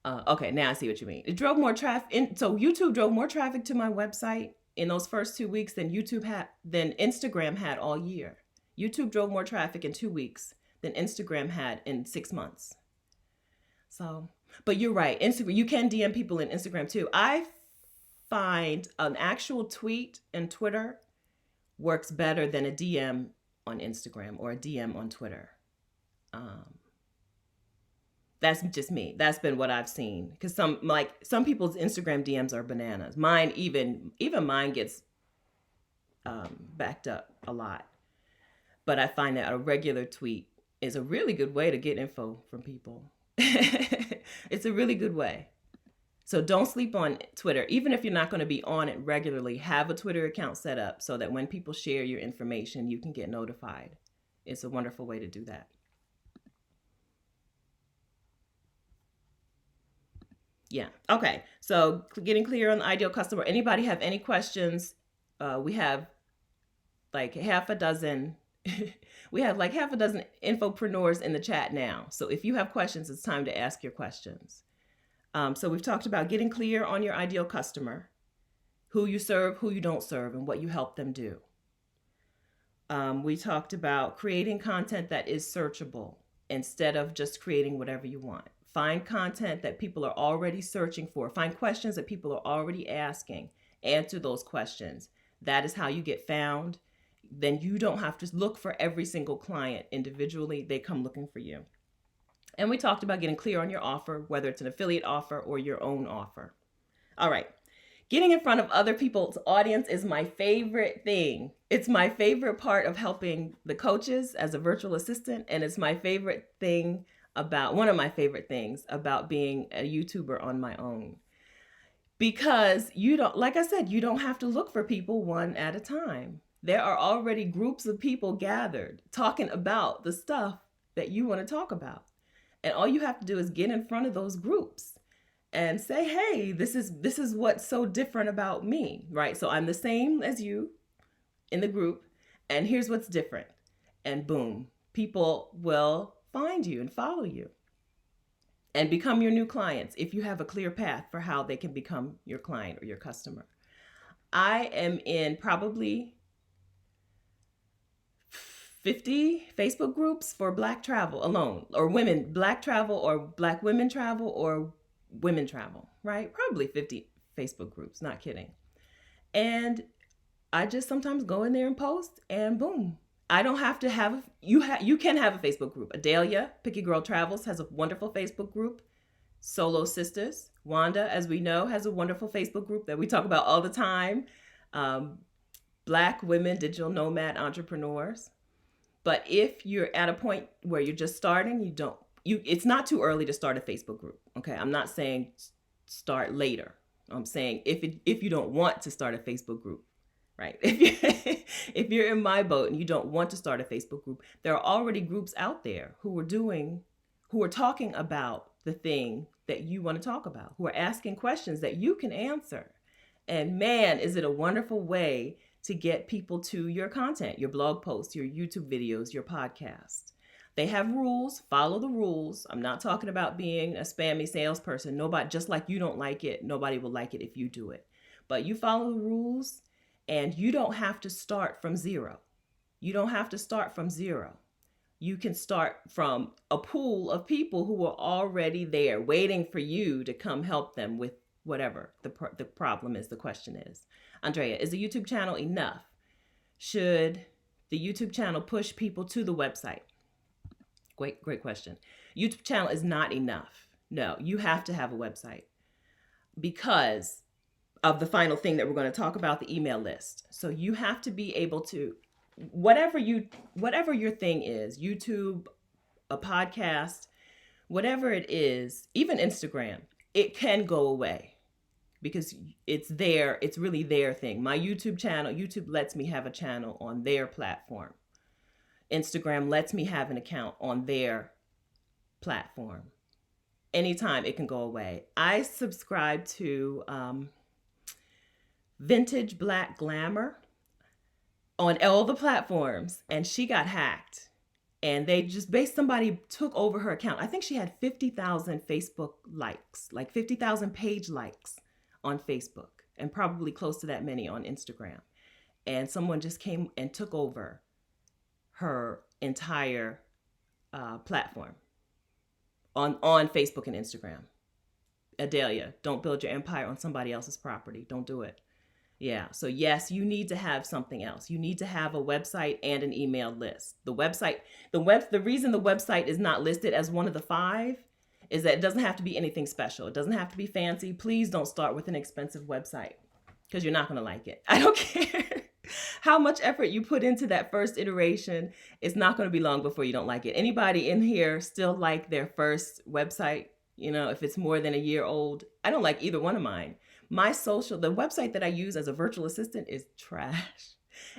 Okay, now I see what you mean. It drove more traffic. So YouTube drove more traffic to my website in those first 2 weeks than Instagram had all year. YouTube drove more traffic in 2 weeks than Instagram had in 6 months. So, but you're right. Instagram, you can DM people in Instagram too. I find an actual tweet in Twitter works better than a DM on Instagram or a DM on Twitter. That's just me. That's been what I've seen. Because some people's Instagram DMs are bananas. Mine, even mine gets backed up a lot. But I find that a regular tweet is a really good way to get info from people. It's a really good way. So don't sleep on Twitter. Even if you're not going to be on it regularly, have a Twitter account set up so that when people share your information, you can get notified. It's a wonderful way to do that. Yeah. Okay. So getting clear on the ideal customer. Anybody have any questions? We have like half a dozen. We have like half a dozen infopreneurs in the chat now. So if you have questions, it's time to ask your questions. So we've talked about getting clear on your ideal customer, who you serve, who you don't serve, and what you help them do. We talked about creating content that is searchable instead of just creating whatever you want. Find content that people are already searching for. Find questions that people are already asking. Answer those questions. That is how you get found. Then you don't have to look for every single client individually. They come looking for you. And we talked about getting clear on your offer, whether it's an affiliate offer or your own offer. All right. Getting in front of other people's audience is my favorite thing. It's my favorite part of helping the coaches as a virtual assistant. And it's my favorite thing about, one of my favorite things about being a YouTuber on my own. Because you don't, like I said, you don't have to look for people one at a time. There are already groups of people gathered talking about the stuff that you want to talk about. And all you have to do is get in front of those groups and say, hey, this is what's so different about me, right? So I'm the same as you in the group, and here's what's different. And boom, people will find you and follow you and become your new clients if you have a clear path for how they can become your client or your customer. I am in probably 50 Facebook groups for Black travel alone, or women, Black travel, or Black women travel, or women travel, right? Probably 50 Facebook groups, not kidding. And I just sometimes go in there and post, and boom. I don't have to have, you can have a Facebook group. Adelia, Picky Girl Travels, has a wonderful Facebook group. Solo Sisters, Wanda, as we know, has a wonderful Facebook group that we talk about all the time. Black women, digital nomad entrepreneurs. But if you're at a point where you're just starting, it's not too early to start a Facebook group. Okay. I'm not saying start later. I'm saying if you don't want to start a Facebook group, right? If you're in my boat and you don't want to start a Facebook group, there are already groups out there who are talking about the thing that you want to talk about, who are asking questions that you can answer. And man, is it a wonderful way to get people to your content, your blog posts, your YouTube videos, your podcast. They have rules, follow the rules. I'm not talking about being a spammy salesperson. Nobody, just like you don't like it, nobody will like it if you do it. But you follow the rules, and you don't have to start from zero. You don't have to start from zero. You can start from a pool of people who are already there waiting for you to come help them with whatever the problem is, the question is. Andrea, is the YouTube channel enough? Should the YouTube channel push people to the website? Great question. YouTube channel is not enough. No, you have to have a website because of the final thing that we're going to talk about, the email list. So you have to be able to, whatever your thing is, YouTube, a podcast, whatever it is, even Instagram, it can go away because it's really their thing. My YouTube channel, YouTube lets me have a channel on their platform. Instagram lets me have an account on their platform. Anytime it can go away. I subscribe to Vintage Black Glamour on all the platforms, and she got hacked. And somebody took over her account. I think she had 50,000 Facebook likes, like 50,000 page likes on Facebook, and probably close to that many on Instagram. And someone just came and took over her entire platform on Facebook and Instagram. Adelia, don't build your empire on somebody else's property. Don't do it. Yeah. So yes, you need to have something else. You need to have a website and an email list. The reason the website is not listed as one of the 5 is that it doesn't have to be anything special. It doesn't have to be fancy. Please don't start with an expensive website because you're not going to like it. I don't care. How much effort you put into that first iteration, it's not going to be long before you don't like it. Anybody in here still like their first website? If it's more than a year old, I don't like either one of mine. The website that I use as a virtual assistant is trash.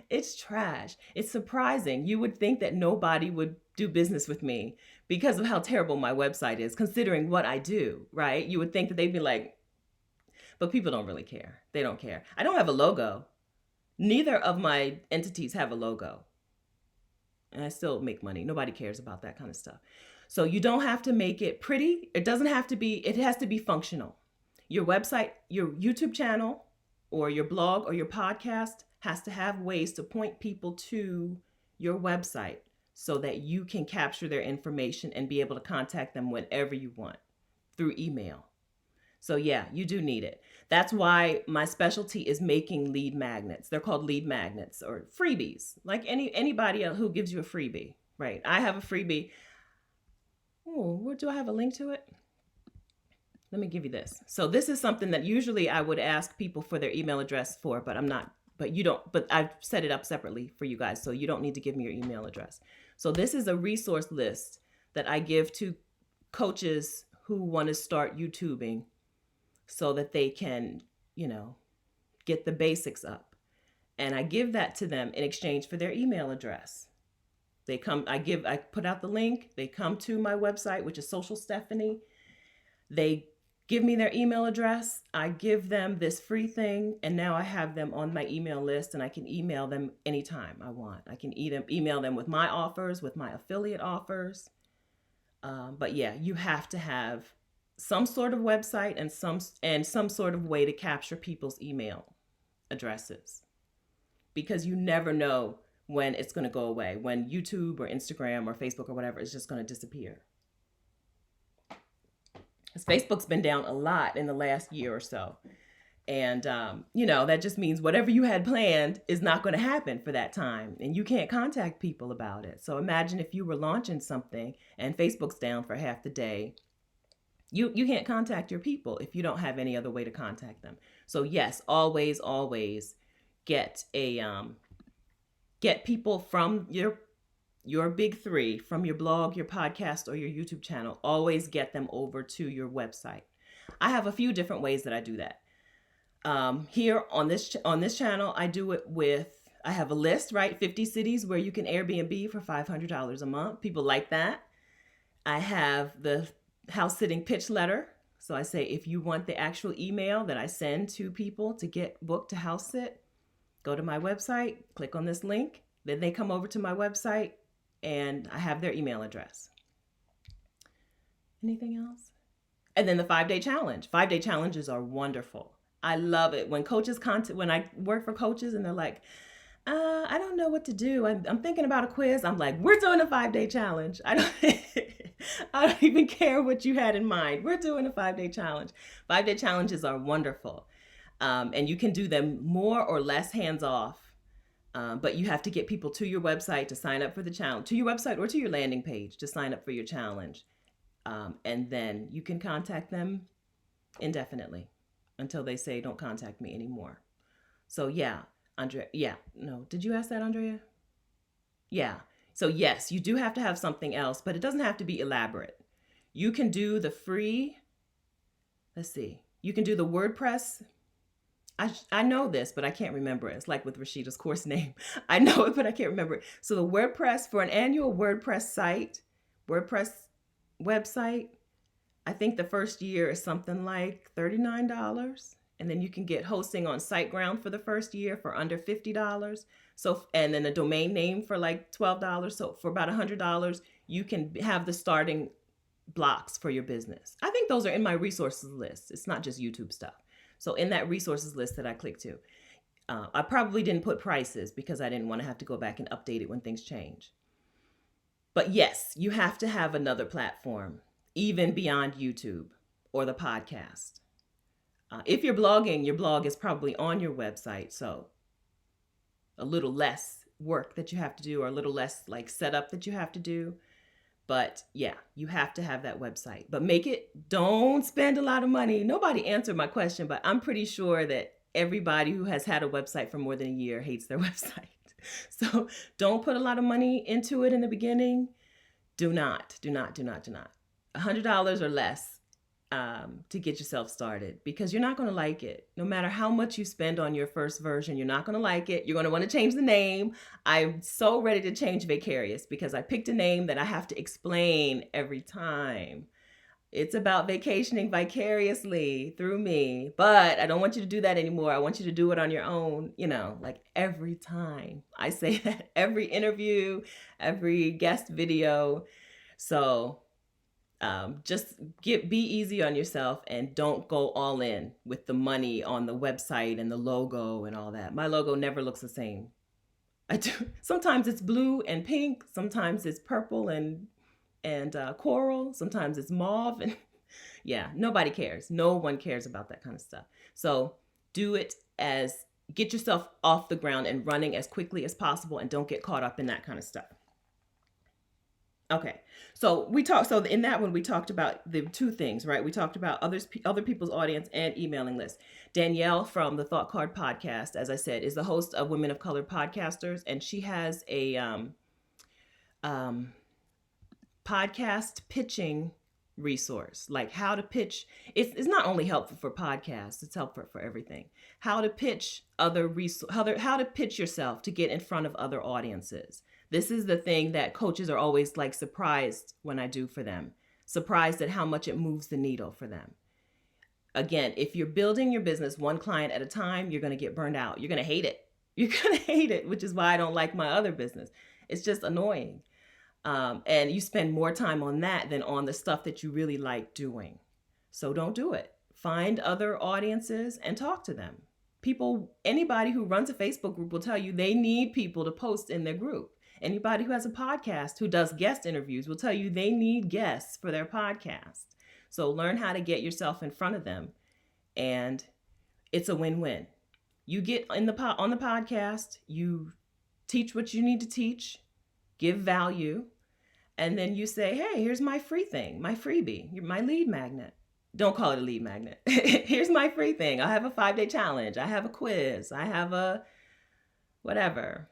It's trash. It's surprising. You would think that nobody would do business with me because of how terrible my website is, considering what I do, right? You would think that they'd be like, but people don't really care. They don't care. I don't have a logo. Neither of my entities have a logo. And I still make money. Nobody cares about that kind of stuff. So you don't have to make it pretty. It doesn't have to be, it has to be functional. Your website, your YouTube channel, or your blog or your podcast has to have ways to point people to your website so that you can capture their information and be able to contact them whenever you want through email. So yeah, you do need it. That's why my specialty is making lead magnets. They're called lead magnets or freebies, like anybody who gives you a freebie, right? I have a freebie. Oh, where do I have a link to it? Let me give you this. So this is something that usually I would ask people for their email address for, but I've set it up separately for you guys. So you don't need to give me your email address. So this is a resource list that I give to coaches who want to start YouTubing so that they can, get the basics up. And I give that to them in exchange for their email address. I put out the link. They come to my website, which is Social Stephanie. They give me their email address. I give them this free thing. And now I have them on my email list and I can email them anytime I want. I can email them with my offers, with my affiliate offers. But yeah, you have to have some sort of website and some sort of way to capture people's email addresses, because you never know when it's going to go away, when YouTube or Instagram or Facebook or whatever is just going to disappear. Because Facebook's been down a lot in the last year or so. And, that just means whatever you had planned is not going to happen for that time. And you can't contact people about it. So imagine if you were launching something and Facebook's down for half the day. You can't contact your people if you don't have any other way to contact them. So yes, always get people from your big three, from your blog, your podcast, or your YouTube channel. Always get them over to your website. I have a few different ways that I do that. Here on this channel, I do it I have a list, right? 50 cities where you can Airbnb for $500 a month. People like that. I have the house sitting pitch letter. So I say, if you want the actual email that I send to people to get booked to house sit, go to my website, click on this link. Then they come over to my website and I have their email address. Anything else? And then the 5-day challenge. 5-day challenges are wonderful. I love it. When I work for coaches and they're like, I don't know what to do. I'm thinking about a quiz. I'm like, we're doing a 5-day challenge. I don't even care what you had in mind. We're doing a 5-day challenge. 5-day challenges are wonderful. And you can do them more or less hands off. But you have to get people to your website to sign up for the challenge, to your website or to your landing page to sign up for your challenge. And then you can contact them indefinitely until they say, don't contact me anymore. So yeah, Andrea, yeah, no, did you ask that, Andrea? Yeah. So yes, you do have to have something else, but it doesn't have to be elaborate. You can do the free, you can do the WordPress. I know this, but I can't remember it. It's like with Rashida's course name. I know it, but I can't remember it. So the WordPress, for an annual WordPress website, I think the first year is something like $39. And then you can get hosting on SiteGround for the first year for under $50. So, and then a domain name for like $12. So for about $100, you can have the starting blocks for your business. I think those are in my resources list. It's not just YouTube stuff. So in that resources list that I clicked to, I probably didn't put prices because I didn't want to have to go back and update it when things change. But yes, you have to have another platform, even beyond YouTube or the podcast. If you're blogging, your blog is probably on your website. So a little less work that you have to do, or a little less like setup that you have to do. But yeah, you have to have that website. But don't spend a lot of money. Nobody answered my question, but I'm pretty sure that everybody who has had a website for more than a year hates their website. So don't put a lot of money into it in the beginning. Do not. $100 or less to get yourself started, because you're not going to like it. No matter how much you spend on your first version, you're not going to like it. You're going to want to change the name. I'm so ready to change Vicarious because I picked a name that I have to explain every time. It's about vacationing vicariously through me, but I don't want you to do that anymore. I want you to do it on your own, like every time. I say that every interview, every guest video. So just be easy on yourself and don't go all in with the money on the website and the logo and all that. My logo never looks the same. Sometimes it's blue and pink. Sometimes it's purple and coral. Sometimes it's mauve. And yeah, nobody cares. No one cares about that kind of stuff. So get yourself off the ground and running as quickly as possible, and don't get caught up in that kind of stuff. Okay, so in that one, we talked about the two things, right? We talked about other people's audience and emailing lists. Danielle from the Thought Card podcast, as I said, is the host of Women of Color Podcasters, and she has a podcast pitching resource, like how to pitch. It's not only helpful for podcasts, it's helpful for everything. How to pitch how to pitch yourself to get in front of other audiences. This is the thing that coaches are always like surprised when I do for them, surprised at how much it moves the needle for them. Again, if you're building your business one client at a time, you're going to get burned out. You're going to hate it, which is why I don't like my other business. It's just annoying. And you spend more time on that than on the stuff that you really like doing. So don't do it. Find other audiences and talk to them. Anybody who runs a Facebook group will tell you they need people to post in their group. Anybody who has a podcast who does guest interviews will tell you they need guests for their podcast. So learn how to get yourself in front of them, and it's a win-win. You get on the podcast, you teach what you need to teach, give value, and then you say, hey, here's my free thing, my freebie, my lead magnet. Don't call it a lead magnet. Here's my free thing. I have a 5-day challenge. I have a quiz. I have a whatever.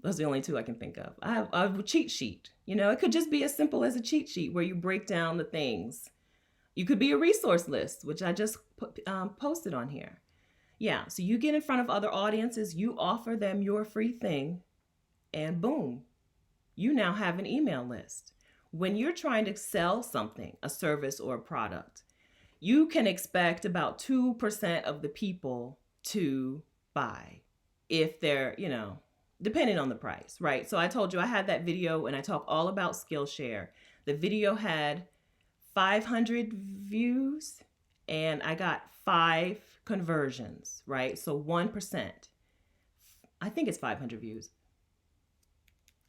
Those are the only two I can think of. I have a cheat sheet. It could just be as simple as a cheat sheet where you break down the things. You could be a resource list, which I just posted on here. Yeah, so you get in front of other audiences, you offer them your free thing, and boom, you now have an email list. When you're trying to sell something, a service or a product, you can expect about 2% of the people to buy if they're, depending on the price, right? So I told you I had that video and I talk all about Skillshare. The video had 500 views and I got 5 conversions, right? So 1%. I think it's 500 views.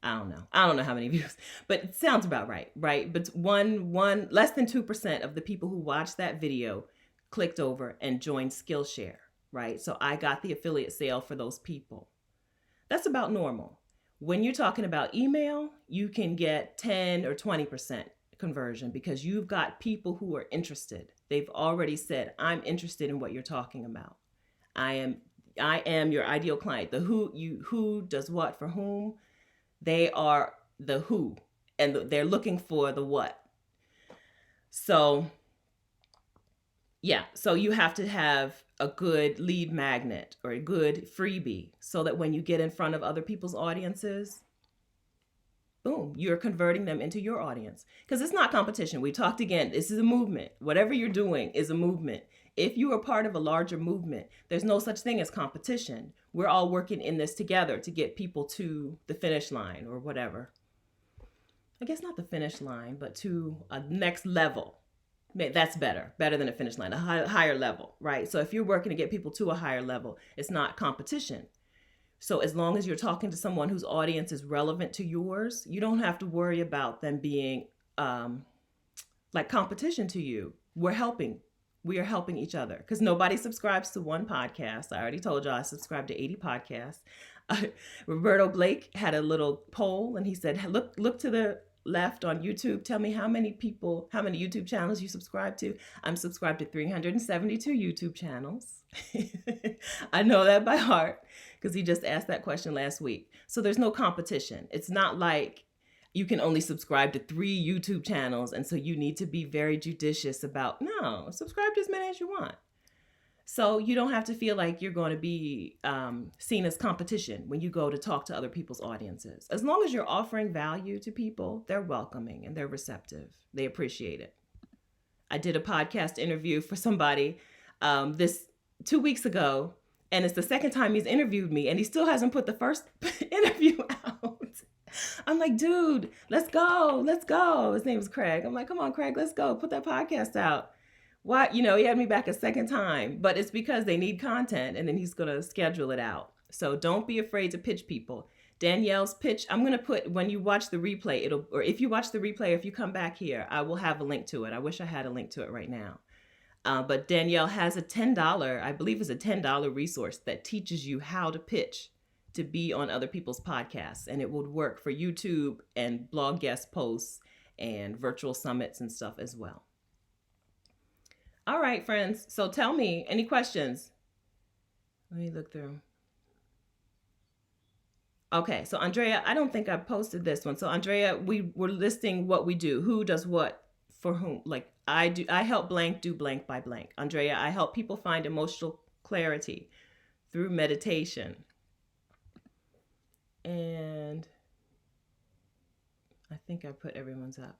I don't know how many views, but it sounds about right? But less than 2% of the people who watched that video clicked over and joined Skillshare, right? So I got the affiliate sale for those people. That's about normal. When you're talking about email, you can get 10 or 20% conversion because you've got people who are interested. They've already said, I'm interested in what you're talking about. I am your ideal client. The who does what for whom. They are the who, and they're looking for the what. So, yeah, so you have to have a good lead magnet or a good freebie so that when you get in front of other people's audiences, boom, you're converting them into your audience. Because it's not competition. We talked again, this is a movement. Whatever you're doing is a movement. If you are part of a larger movement, there's no such thing as competition. We're all working in this together to get people to the finish line or whatever. I guess not the finish line, but to a next level. That's better than a finish line, a higher level, right? So if you're working to get people to a higher level, it's not competition. So as long as you're talking to someone whose audience is relevant to yours, you don't have to worry about them being like competition to you. We are helping each other because nobody subscribes to one podcast. I already told y'all I subscribe to 80 podcasts. Roberto Blake had a little poll and he said, look to left on YouTube. Tell me how many YouTube channels you subscribe to. I'm subscribed to 372 YouTube channels. I know that by heart because he just asked that question last week. So there's no competition. It's not like you can only subscribe to 3 YouTube channels. And so you need to be very judicious about, no, subscribe to as many as you want. So you don't have to feel like you're going to be seen as competition when you go to talk to other people's audiences. As long as you're offering value to people, they're welcoming and they're receptive. They appreciate it. I did a podcast interview for somebody this 2 weeks ago, and it's the second time he's interviewed me, and he still hasn't put the first interview out. I'm like, dude, let's go. Let's go. His name is Craig. I'm like, come on, Craig, let's go. Put that podcast out. Why? He had me back a second time, but it's because they need content, and then he's going to schedule it out. So don't be afraid to pitch people. Danielle's pitch, I'm going to put, when you watch the replay, or if you watch the replay, if you come back here, I will have a link to it. I wish I had a link to it right now. But Danielle has a $10, I believe it's a $10 resource that teaches you how to pitch to be on other people's podcasts. And it would work for YouTube and blog guest posts and virtual summits and stuff as well. All right, friends. So tell me, any questions? Let me look through. Okay, so Andrea, I don't think I posted this one. So Andrea, we were listing what we do. Who does what for whom? Like I help blank do blank by blank. Andrea, I help people find emotional clarity through meditation. And I think I put everyone's up.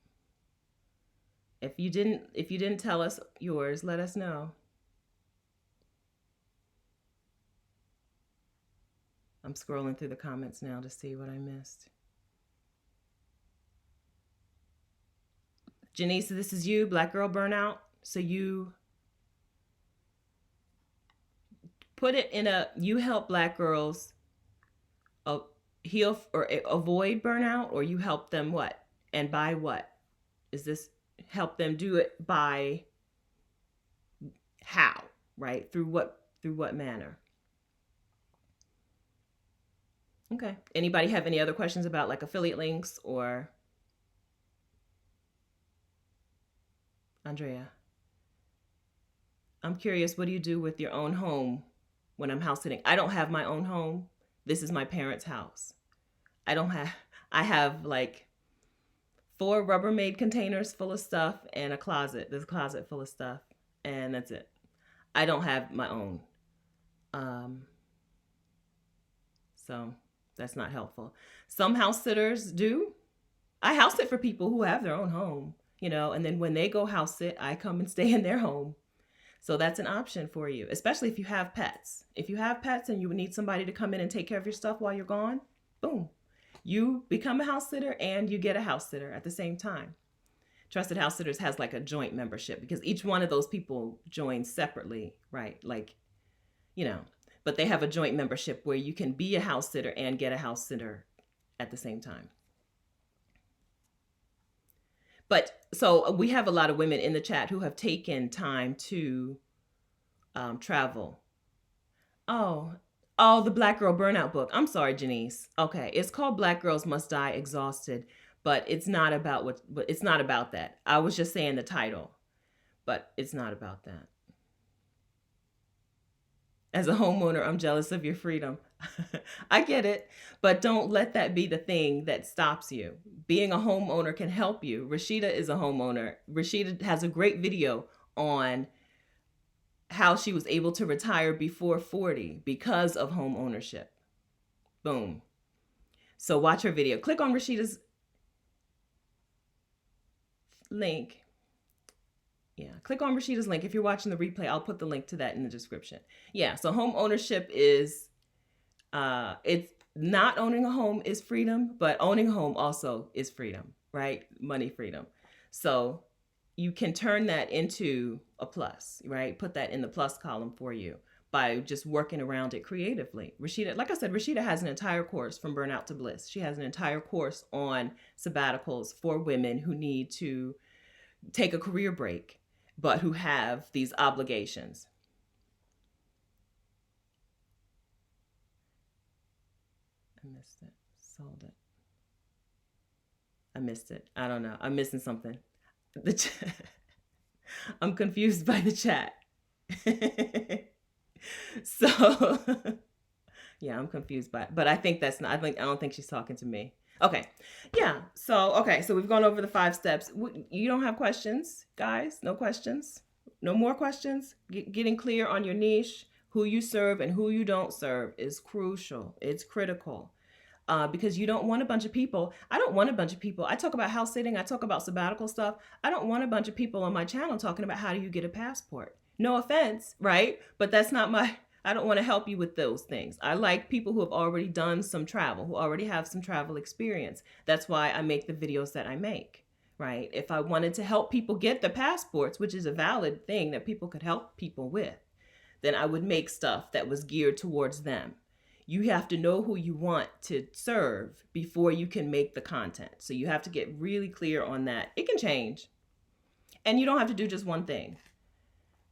If you didn't tell us yours, let us know. I'm scrolling through the comments now to see what I missed. Janice, this is you, Black Girl Burnout. So you put it in you help Black girls heal or avoid burnout, or you help them what? And by what? Is this help them do it by how, right? Through what manner? Okay. Anybody have any other questions about like affiliate links or Andrea? I'm curious, what do you do with your own home when I'm house sitting? I don't have my own home. This is my parents' house. I have like 4 Rubbermaid containers full of stuff and a closet. There's a closet full of stuff, and that's it. I don't have my own. So that's not helpful. Some house sitters do. I house sit for people who have their own home, and then when they go house sit, I come and stay in their home. So that's an option for you, especially if you have pets. If you have pets and you need somebody to come in and take care of your stuff while you're gone, boom. You become a house sitter and you get a house sitter at the same time. Trusted House Sitters has like a joint membership because each one of those people joins separately, right? Like, but they have a joint membership where you can be a house sitter and get a house sitter at the same time. But so we have a lot of women in the chat who have taken time to travel. Oh, the Black Girl Burnout book. I'm sorry, Janice. Okay, it's called Black Girls Must Die Exhausted, but it's not about it's not about that. I was just saying the title, but it's not about that. As a homeowner, I'm jealous of your freedom. I get it, but don't let that be the thing that stops you. Being a homeowner can help you. Rashida is a homeowner. Rashida has a great video on how she was able to retire before 40 because of home ownership. Boom. So watch her video. Click on Rashida's link. Yeah, click on Rashida's link. If you're watching the replay, I'll put the link to that in the description. Yeah, so home ownership is, it's not owning a home is freedom, but owning a home also is freedom, right? Money freedom. So you can turn that into a plus, right? Put that in the plus column for you by just working around it creatively. Rashida, like I said, Rashida has an entire course from burnout to bliss. She has an entire course on sabbaticals for women who need to take a career break, but who have these obligations. I missed it. Sold it. I missed it. I don't know. I'm missing something. The I'm confused by the chat. So yeah, I'm confused by it. But I think that's not, I don't think she's talking to me. Okay. Yeah. So, okay. So we've gone over the 5 steps. You don't have questions, guys? No questions? No more questions? Getting clear on your niche, who you serve and who you don't serve is crucial. It's critical. Because you don't want a bunch of people. I don't want a bunch of people. I talk about house sitting. I talk about sabbatical stuff. I don't want a bunch of people on my channel talking about how do you get a passport. No offense, right? But that's not my, I don't want to help you with those things. I like people who have already done some travel, who already have some travel experience. That's why I make the videos that I make, right? If I wanted to help people get the passports, which is a valid thing that people could help people with, then I would make stuff that was geared towards them. You have to know who you want to serve before you can make the content. So you have to get really clear on that. It can change. And you don't have to do just one thing.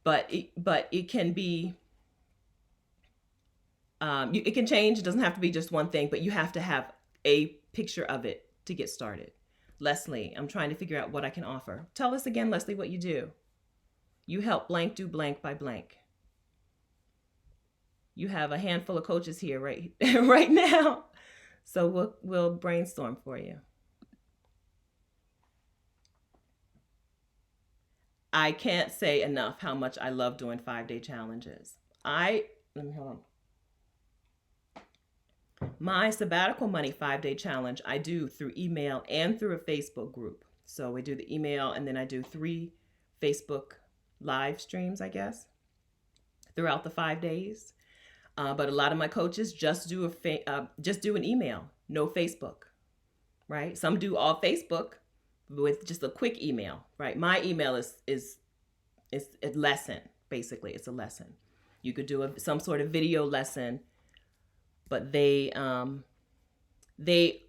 But it can be, it can change. It doesn't have to be just one thing, but you have to have a picture of it to get started. Leslie, I'm trying to figure out what I can offer. Tell us again, Leslie, what you do. You help blank do blank by blank. You have a handful of coaches here right now. So we'll brainstorm for you. I can't say enough how much I love doing 5-day challenges. Let me hold on. My sabbatical money 5-day challenge I do through email and through a Facebook group. So we do the email and then I do 3 Facebook live streams, I guess, throughout the 5 days. But a lot of my coaches just do an email, no Facebook, right? Some do all Facebook with just a quick email, right? My email is a lesson, basically. It's a lesson. You could do some sort of video lesson, but they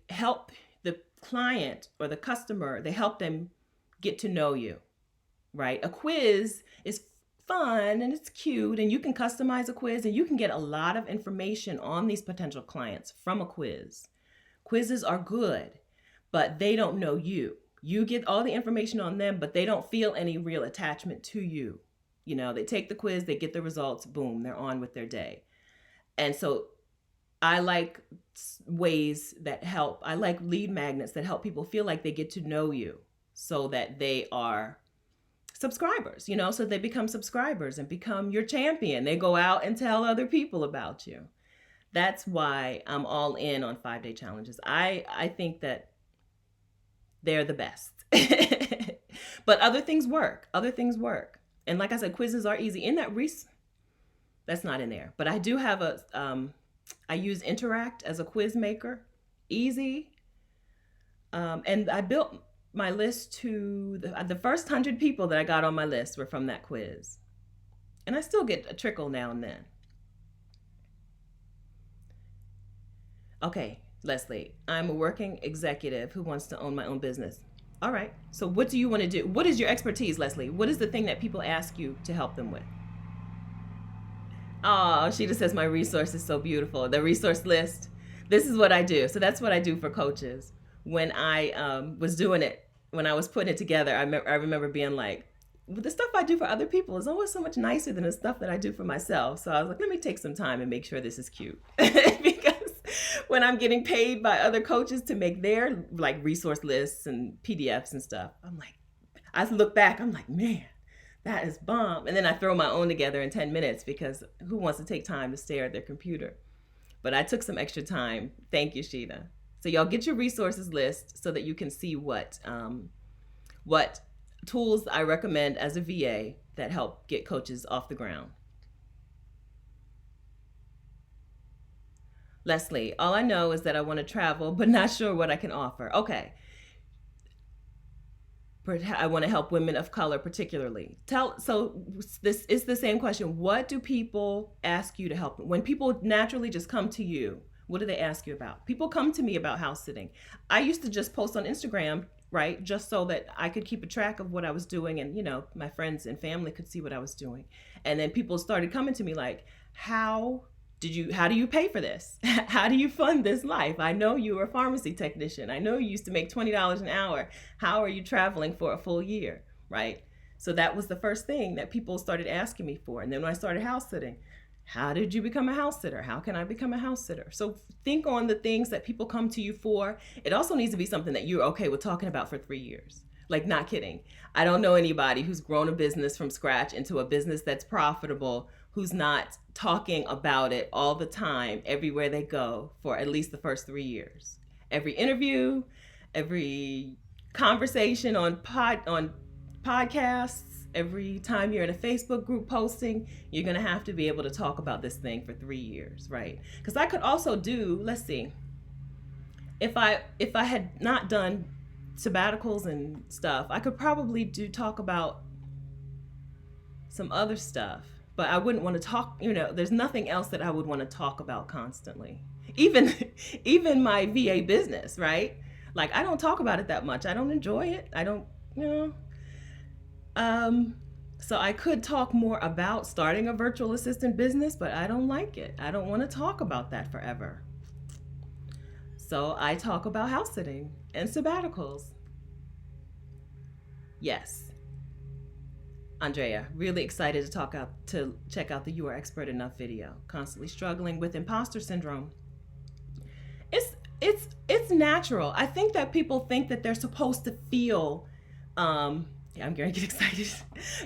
help the client or the customer. They help them get to know you, right? A quiz is fun and it's cute and you can customize a quiz and you can get a lot of information on these potential clients from a quiz. Quizzes are good, but they don't know you. You get all the information on them, but they don't feel any real attachment to you. You know, they take the quiz, they get the results, boom, they're on with their day. And so I like ways that help. I like lead magnets that help people feel like they get to know you so that they are subscribers, so they become subscribers and become your champion. They go out and tell other people about you. That's why I'm all in on 5-day challenges. I think that they're the best. But other things work. And like I said, quizzes are easy. In that that's not in there. But I do have I use Interact as a quiz maker. Easy. And I built my list to the first 100 people that I got on my list were from that quiz. And I still get a trickle now and then. Okay, Leslie, I'm a working executive who wants to own my own business. All right, so what do you want to do? What is your expertise, Leslie? What is the thing that people ask you to help them with? Oh, Sheeta says my resource is so beautiful. The resource list. This is what I do. So that's what I do for coaches. When I was doing it, when I was putting it together, I remember being like, well, the stuff I do for other people is always so much nicer than the stuff that I do for myself. So I was like, let me take some time and make sure this is cute. Because when I'm getting paid by other coaches to make their like resource lists and PDFs and stuff, I'm like, I look back, I'm like, man, that is bomb. And then I throw my own together in 10 minutes because who wants to take time to stare at their computer? But I took some extra time. Thank you, Sheeta. So y'all get your resources list so that you can see what tools I recommend as a VA that help get coaches off the ground. Leslie, all I know is that I want to travel, but not sure what I can offer. Okay. I want to help women of color particularly. So this is the same question. What do people ask you to help? When people naturally just come to you, what do they ask you about? People come to me about house sitting. I used to just post on Instagram, right? Just so that I could keep a track of what I was doing and, my friends and family could see what I was doing. And then people started coming to me like, how How do you pay for this? How do you fund this life? I know you were a pharmacy technician. I know you used to make $20 an hour. How are you traveling for a full year, right? So that was the first thing that people started asking me for. And then when I started house sitting, how did you become a house sitter? How can I become a house sitter? So think on the things that people come to you for. It also needs to be something that you're okay with talking about for 3 years. Like, not kidding. I don't know anybody who's grown a business from scratch into a business that's profitable who's not talking about it all the time, everywhere they go, for at least the first 3 years. Every interview, every conversation on podcasts, every time you're in a Facebook group posting, you're going to have to be able to talk about this thing for 3 years, right? Because I could also do, let's see, if I had not done sabbaticals and stuff, I could probably talk about some other stuff, but I wouldn't want to talk, there's nothing else that I would want to talk about constantly. Even my VA business, right? Like, I don't talk about it that much. I don't enjoy it. I don't, so I could talk more about starting a virtual assistant business, but I don't like it. I don't want to talk about that forever. So I talk about house sitting and sabbaticals. Yes. Andrea, really excited to check out the You Are Expert Enough video. Constantly struggling with imposter syndrome. It's natural. I think that people think that they're supposed to feel I'm going to get excited.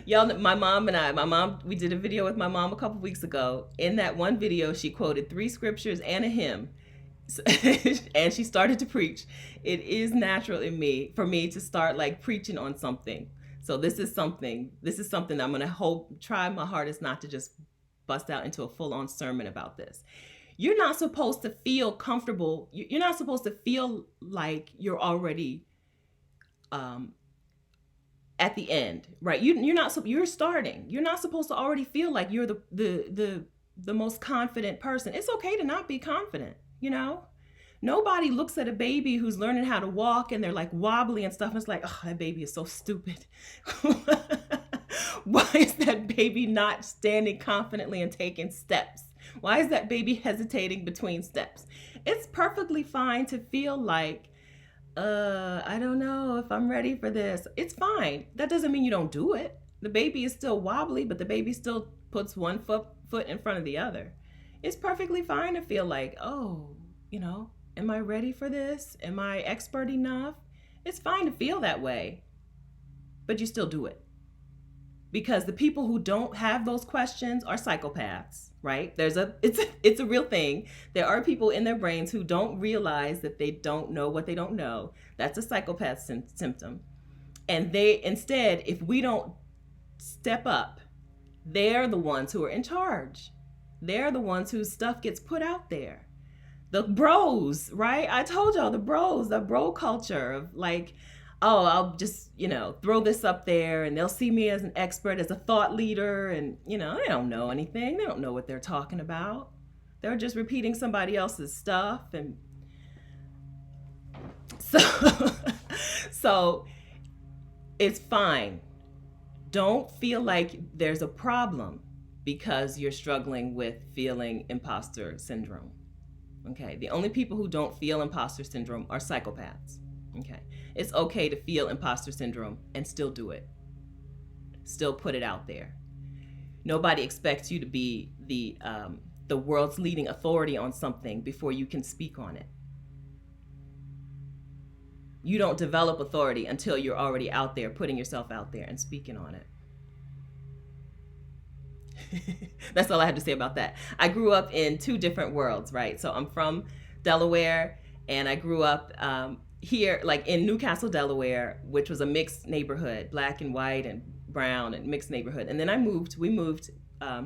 Y'all, my mom, we did a video with my mom a couple weeks ago. In that one video, she quoted 3 scriptures and a hymn. And she started to preach. It is natural for me to start like preaching on something. So this is something I'm going to try my hardest not to just bust out into a full-on sermon about this. You're not supposed to feel comfortable. You're not supposed to feel like you're already at the end, right? You're starting. You're not supposed to already feel like you're the most confident person. It's okay to not be confident, Nobody looks at a baby who's learning how to walk and they're like wobbly and stuff. And it's like, oh, that baby is so stupid. Why is that baby not standing confidently and taking steps? Why is that baby hesitating between steps? It's perfectly fine to feel like, I don't know if I'm ready for this. It's fine. That doesn't mean you don't do it. The baby is still wobbly, but the baby still puts one foot in front of the other. It's perfectly fine to feel like, oh, am I ready for this? Am I expert enough? It's fine to feel that way, but you still do it. Because the people who don't have those questions are psychopaths, right? It's a real thing. There are people in their brains who don't realize that they don't know what they don't know. That's a psychopath symptom. And instead, if we don't step up, they're the ones who are in charge. They're the ones whose stuff gets put out there. The bros, right? I told y'all, the bro culture of like, oh, I'll just, throw this up there and they'll see me as an expert, as a thought leader. And, they don't know anything. They don't know what they're talking about. They're just repeating somebody else's stuff. And so it's fine. Don't feel like there's a problem because you're struggling with feeling imposter syndrome. Okay. The only people who don't feel imposter syndrome are psychopaths. Okay. It's okay to feel imposter syndrome and still do it. Still put it out there. Nobody expects you to be the world's leading authority on something before you can speak on it. You don't develop authority until you're already out there, putting yourself out there and speaking on it. That's all I have to say about that. I grew up in 2 different worlds, right? So I'm from Delaware, and I grew up here, like in Newcastle, Delaware, which was a mixed neighborhood, black and white and brown and mixed neighborhood. And then we moved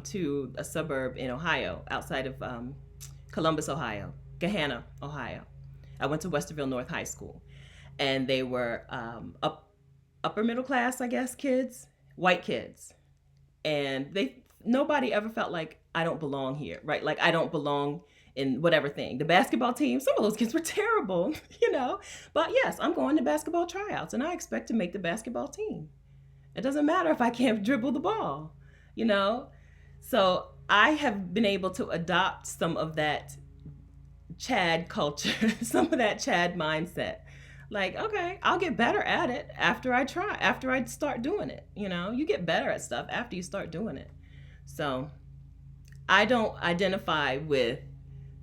to a suburb in Ohio, outside of Columbus, Ohio, Gahanna, Ohio. I went to Westerville North High School, and they were upper middle class, I guess, kids, white kids. And nobody ever felt like I don't belong here, right? Like I don't belong in whatever thing. The basketball team, some of those kids were terrible, But yes, I'm going to basketball tryouts and I expect to make the basketball team. It doesn't matter if I can't dribble the ball, So I have been able to adopt some of that Chad culture, some of that Chad mindset. Like, okay, I'll get better at it after I try, after I start doing it. You know, you get better at stuff after you start doing it. So I don't identify with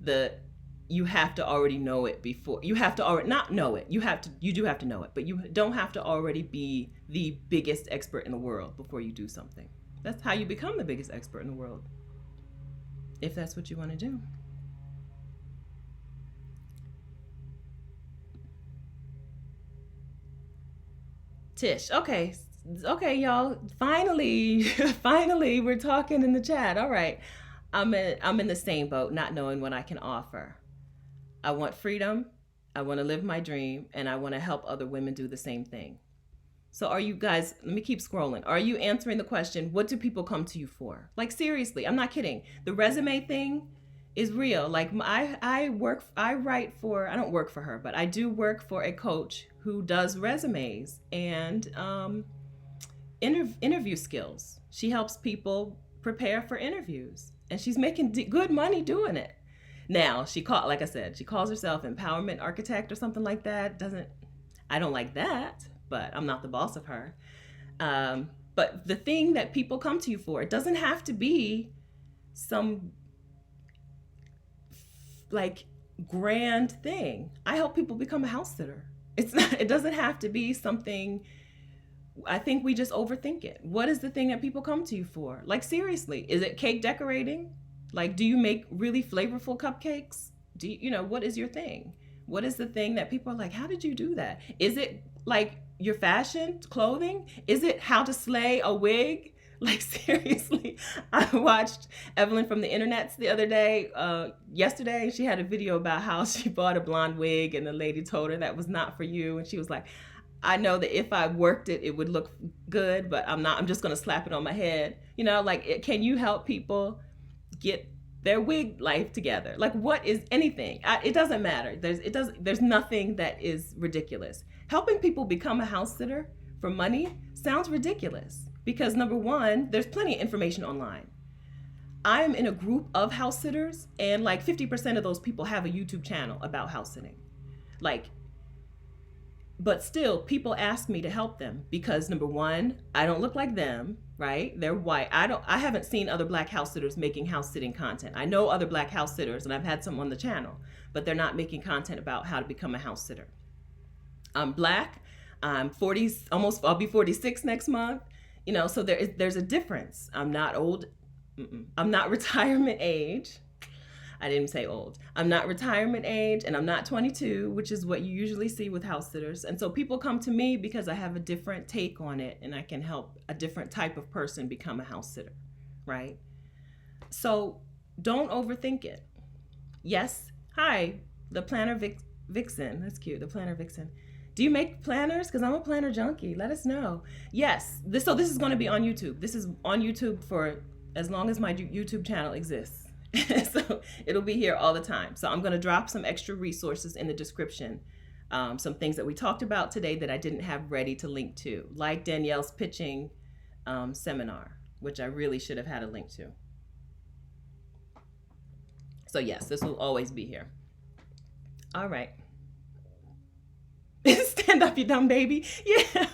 the you have to already know it before you have to already not know it. You do have to know it, but you don't have to already be the biggest expert in the world before you do something. That's how you become the biggest expert in the world, if that's what you want to do. Tish, okay. Okay, y'all. Finally, finally we're talking in the chat. All right. I'm in the same boat, not knowing what I can offer. I want freedom. I want to live my dream, and I want to help other women do the same thing. So are you guys, let me keep scrolling. Are you answering the question, what do people come to you for? Like seriously, I'm not kidding. The resume thing is real. Like I write for, I don't work for her, but I do work for a coach who does resumes and interview skills. She helps people prepare for interviews, and she's making good money doing it. Now like I said, she calls herself empowerment architect or something like that. Doesn't I don't like that, but I'm not the boss of her. But the thing that people come to you for, it doesn't have to be some like grand thing. I help people become a house sitter. It's not, it doesn't have to be something. I think we just overthink it. What is the thing that people come to you for? Like seriously, is it cake decorating? Like, do you make really flavorful cupcakes? What is your thing? What is the thing that people are like, how did you do that? Is it like your fashion, clothing? Is it how to slay a wig? Like seriously, I watched Evelyn from the internets the other day, yesterday. She had a video about how she bought a blonde wig and the lady told her that was not for you. And she was like, I know that if I worked it, it would look good, but I'm just going to slap it on my head. Can you help people get their wig life together? Like, what is anything? It doesn't matter. There's nothing that is ridiculous. Helping people become a house sitter for money sounds ridiculous because number one, there's plenty of information online. I'm in a group of house sitters, and like 50% of those people have a YouTube channel about house sitting. Like, but still, people ask me to help them because number one, I don't look like them, right? They're white. I haven't seen other Black house sitters making house sitting content. I know other Black house sitters, and I've had some on the channel, but they're not making content about how to become a house sitter. I'm Black. I'm 40, almost. I'll be 46 next month. So there's a difference. I'm not old. I'm not retirement age. I didn't say old. I'm not retirement age, and I'm not 22, which is what you usually see with house sitters. And so people come to me because I have a different take on it, and I can help a different type of person become a house sitter, right? So don't overthink it. Yes. Hi, the planner vixen. That's cute. The planner vixen. Do you make planners? Because I'm a planner junkie. Let us know. Yes. This is going to be on YouTube. This is on YouTube for as long as my YouTube channel exists. So it'll be here all the time. So I'm going to drop some extra resources in the description. Some things that we talked about today that I didn't have ready to link to, like Danielle's pitching seminar, which I really should have had a link to. So yes, this will always be here. All right. Stand up, you dumb baby. Yeah.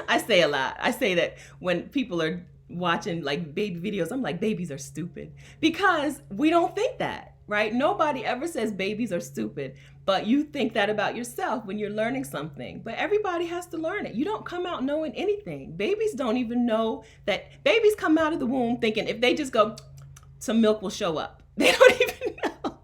I say a lot. I say that when people are watching like baby videos, I'm like, babies are stupid, because we don't think that, right? Nobody ever says babies are stupid, but you think that about yourself when you're learning something. But everybody has to learn it. You don't come out knowing anything. Babies don't even know that. Babies come out of the womb thinking if they just go, some milk will show up. They don't even know.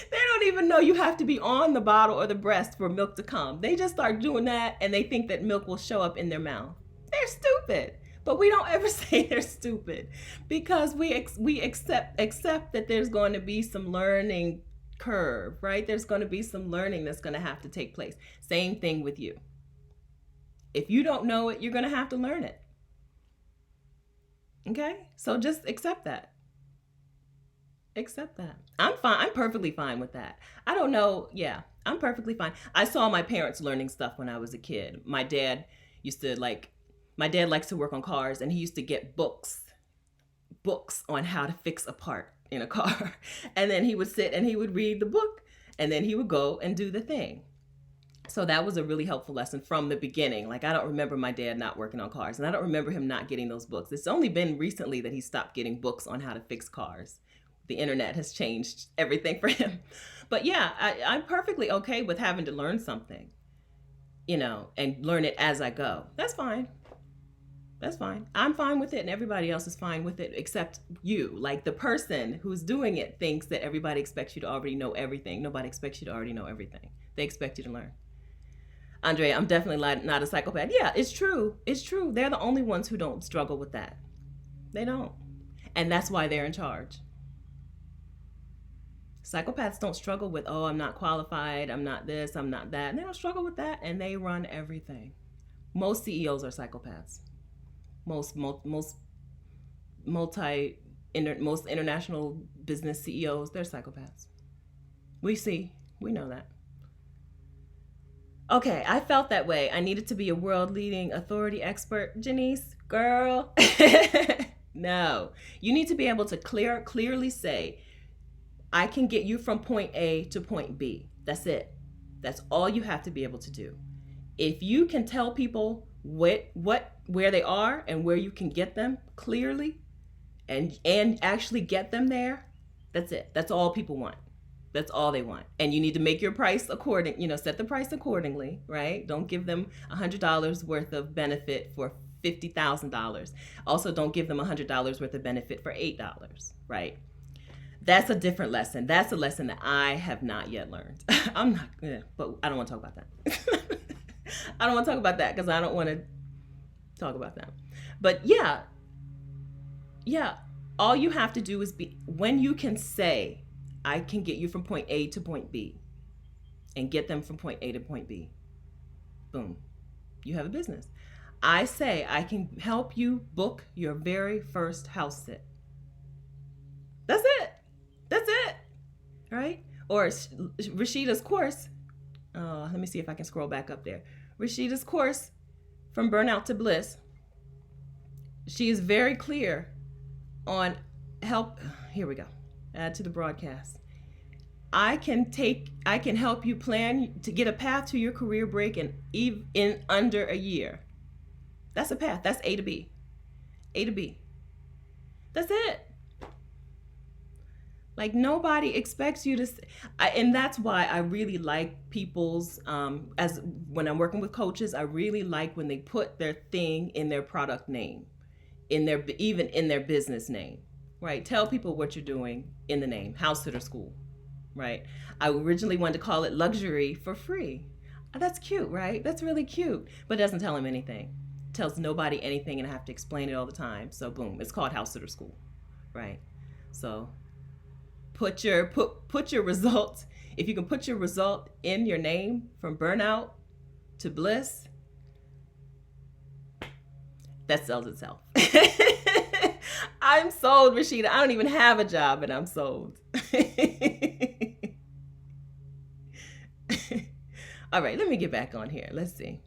They don't even know you have to be on the bottle or the breast for milk to come. They just start doing that, and they think that milk will show up in their mouth. They're stupid. But we don't ever say they're stupid, because we accept that there's going to be some learning curve, right? There's going to be some learning that's going to have to take place. Same thing with you. If you don't know it, you're going to have to learn it. Okay? So just accept that. Accept that. I'm fine. I'm perfectly fine with that. I don't know. Yeah, I'm perfectly fine. I saw my parents learning stuff when I was a kid. My dad likes to work on cars, and he used to get books books on how to fix a part in a car. And then he would sit and he would read the book, and then he would go and do the thing. So that was a really helpful lesson from the beginning. Like, I don't remember my dad not working on cars, and I don't remember him not getting those books. It's only been recently that he stopped getting books on how to fix cars. The internet has changed everything for him. But yeah, I'm perfectly okay with having to learn something, and learn it as I go. That's fine. That's fine. I'm fine with it, and everybody else is fine with it except you. Like, the person who's doing it thinks that everybody expects you to already know everything. Nobody expects you to already know everything. They expect you to learn. Andrea, I'm definitely not a psychopath. Yeah, it's true. It's true. They're the only ones who don't struggle with that. They don't. And that's why they're in charge. Psychopaths don't struggle with, oh, I'm not qualified, I'm not this, I'm not that. And they don't struggle with that, and they run everything. Most CEOs are psychopaths. Most international business CEOs, they're psychopaths. We know that. Okay, I felt that way. I needed to be a world-leading authority expert. Janice, girl. No. You need to be able to clearly say, I can get you from point A to point B. That's it. That's all you have to be able to do. If you can tell people where they are and where you can get them clearly and actually get them there, that's it. That's all people want. That's all they want. And you need to make your price set the price accordingly, right? Don't give them $100 worth of benefit for $50,000. Also, don't give them $100 worth of benefit for $8, right? That's a different lesson. That's a lesson that I have not yet learned. But I don't want to talk about that. I don't want to talk about that because I don't want to talk about that. But yeah, all you have to do is when you can say, I can get you from point A to point B and get them from point A to point B. Boom. You have a business. I say I can help you book your very first house sit. That's it. That's it. Right? Or Rashida's course. Let me see if I can scroll back up there. Rashida's course, From Burnout to Bliss. She is very clear on help. Here we go. Add to the broadcast. I can help you plan to get a path to your career break in under a year. That's a path. That's A to B. A to B. That's it. Like, nobody expects you to, and that's why I really like people's, as when I'm working with coaches, I really like when they put their thing in their product name, even in their business name, right? Tell people what you're doing in the name, House Sitter School, right? I originally wanted to call it Luxury for Free. That's cute, right? That's really cute, but it doesn't tell them anything. It tells nobody anything, and I have to explain it all the time. So boom, it's called House Sitter School, right? So put your result. If you can put your result in your name, from burnout to bliss, that sells itself. I'm sold, Rashida. I don't even have a job, and I'm sold. All right, let me get back on here. Let's see.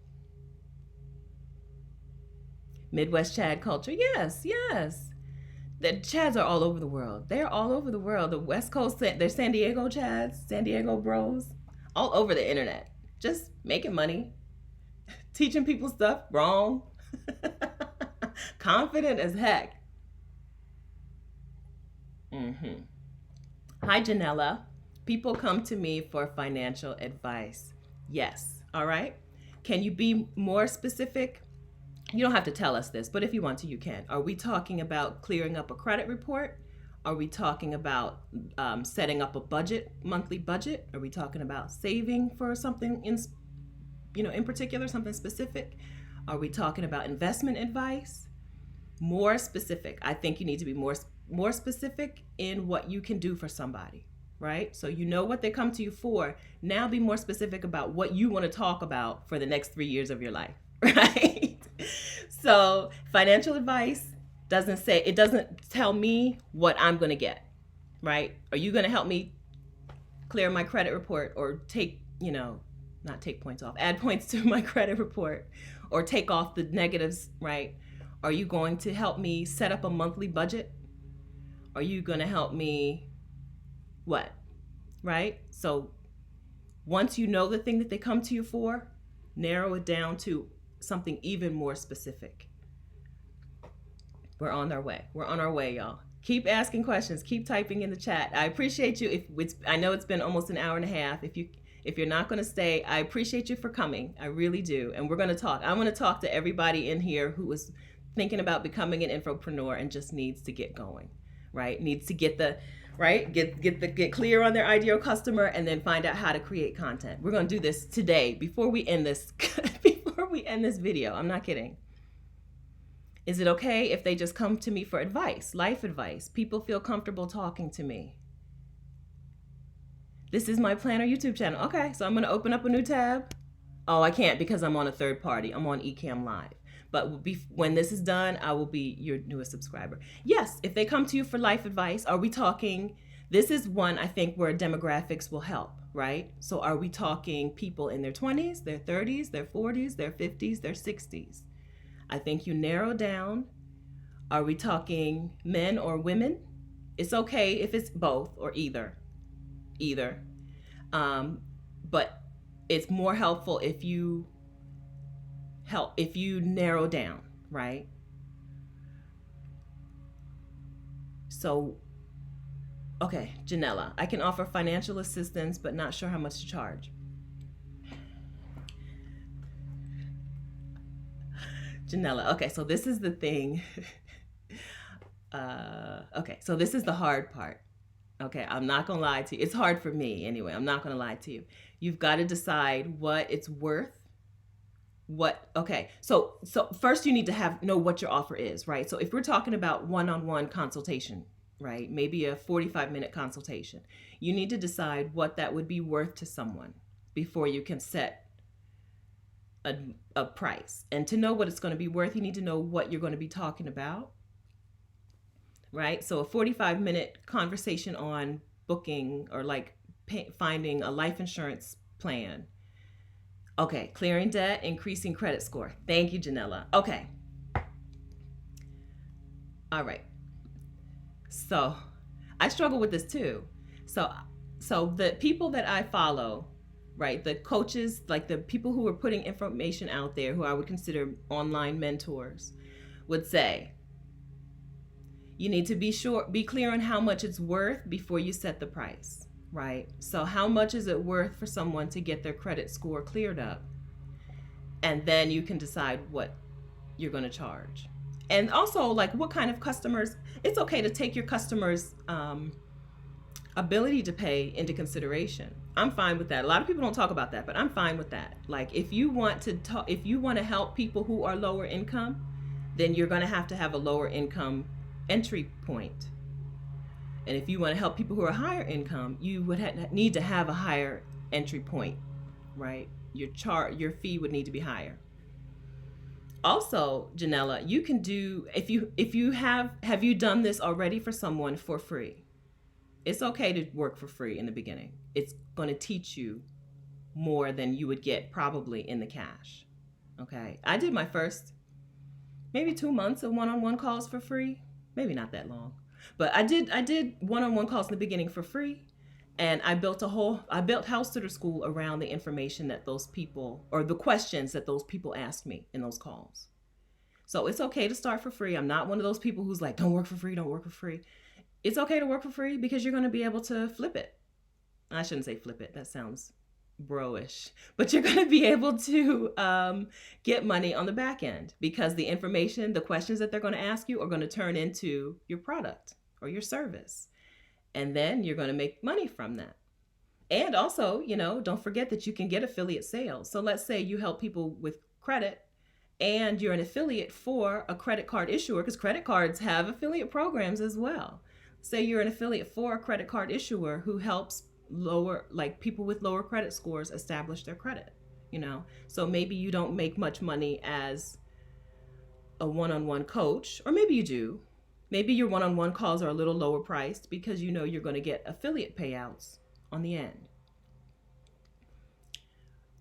Midwest Chad culture. Yes. The Chads are all over the world. They're all over the world. The West Coast, they're San Diego Chads, San Diego bros, all over the internet. Just making money, teaching people stuff wrong, confident as heck. Hi, Janella. People come to me for financial advice. Yes. All right. Can you be more specific? You don't have to tell us this, but if you want to, you can. Are we talking about clearing up a credit report? Are we talking about setting up a budget, monthly budget? Are we talking about saving for something in particular, something specific? Are we talking about investment advice? More specific. I think you need to be more specific in what you can do for somebody, right? So you know what they come to you for. Now be more specific about what you want to talk about for the next 3 years of your life, right? So financial advice doesn't tell me what I'm going to get, right? Are you going to help me clear my credit report, or not take points off, add points to my credit report, or take off the negatives, right? Are you going to help me set up a monthly budget? Are you going to help me what? Right? So once you know the thing that they come to you for, narrow it down to something even more specific. We're on our way. We're on our way, y'all. Keep asking questions. Keep typing in the chat. I appreciate you. I know it's been almost an hour and a half. If you're not going to stay, I appreciate you for coming. I really do. And we're going to talk. I want to talk to everybody in here who is thinking about becoming an infopreneur and just needs to get going, right? Needs to get the right, get clear on their ideal customer, and then find out how to create content. We're going to do this today before we end this before we end this video. I'm not kidding. Is it okay if they just come to me for advice, life advice? People feel comfortable talking to me. This is my planner YouTube channel. Okay, so I'm going to open up a new tab. Oh, I can't because I'm on a third party. I'm on Ecamm Live. But when this is done, I will be your newest subscriber. Yes, if they come to you for life advice, are we talking, this is one I think where demographics will help, right? So are we talking people in their 20s, their 30s, their 40s, their 50s, their 60s? I think you narrow down. Are we talking men or women? It's okay if it's both or either. But it's more helpful if you narrow down, right? So, okay, Janella, I can offer financial assistance, but not sure how much to charge. Janella, okay, so this is the thing. Okay, so this is the hard part. Okay, I'm not gonna lie to you. It's hard for me anyway. I'm not gonna lie to you. You've got to decide what it's worth. So first you need to know what your offer is, right? So if we're talking about one-on-one consultation, right? Maybe a 45-minute consultation. You need to decide what that would be worth to someone before you can set a price. And to know what it's going to be worth, you need to know what you're going to be talking about, right? So a 45-minute conversation on booking or like finding a life insurance plan. Okay, clearing debt, increasing credit score. Thank you, Janella. Okay. All right. So I struggle with this too. So the people that I follow, right, the coaches, like the people who are putting information out there, who I would consider online mentors, would say, you need to be clear on how much it's worth before you set the price, right? So how much is it worth for someone to get their credit score cleared up? And then you can decide what you're going to charge. And also, like, what kind of customers, it's okay to take your customers' ability to pay into consideration. I'm fine with that. A lot of people don't talk about that, but I'm fine with that. Like, if you want to help people who are lower income, then you're going to have a lower income entry point. And if you want to help people who are higher income, you would need to have a higher entry point, right? Your fee would need to be higher. Also, Janella, you can do, if you have you done this already for someone for free? It's okay to work for free in the beginning. It's going to teach you more than you would get probably in the cash. Okay. I did my first maybe 2 months of one-on-one calls for free. Maybe not that long, but I did one-on-one calls in the beginning for free. And I built House Sitter School around the information that those people, or the questions that those people asked me in those calls. So it's okay to start for free. I'm not one of those people who's like, don't work for free. It's okay to work for free because you're going to be able to flip it. I shouldn't say flip it. That sounds bro-ish. But you're going to be able to get money on the back end because the information, the questions that they're going to ask you are going to turn into your product or your service. And then you're going to make money from that. And also, don't forget that you can get affiliate sales. So let's say you help people with credit and you're an affiliate for a credit card issuer, because credit cards have affiliate programs as well. Say you're an affiliate for a credit card issuer who helps people with lower credit scores establish their credit, So maybe you don't make much money as a one-on-one coach, or maybe you do. Maybe your one-on-one calls are a little lower priced because you're going to get affiliate payouts on the end.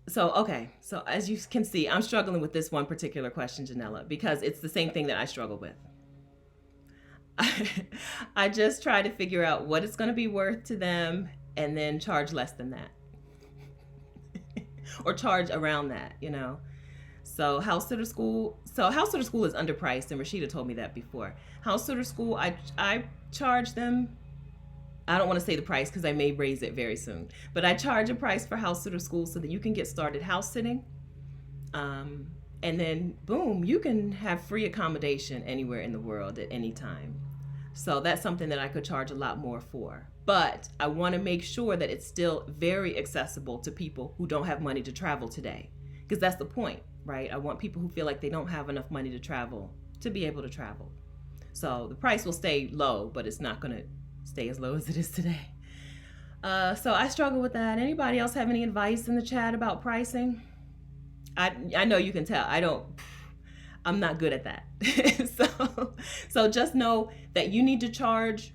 So, okay. So as you can see, I'm struggling with this one particular question, Janella, because it's the same thing that I struggle with. I just try to figure out what it's going to be worth to them and then charge less than that or charge around that, you know. House sitter school is underpriced, and Rashida told me that before. House sitter school, I charge them. I don't want to say the price because I may raise it very soon, but I charge a price for house sitter school so that you can get started house sitting. And then boom, you can have free accommodation anywhere in the world at any time. So that's something that I could charge a lot more for. But I want to make sure that it's still very accessible to people who don't have money to travel today. Because that's the point, right? I want people who feel like they don't have enough money to travel to be able to travel. So the price will stay low, but it's not going to stay as low as it is today. So I struggle with that. Anybody else have any advice in the chat about pricing? I know you can tell. I'm not good at that. So just know that you need to charge,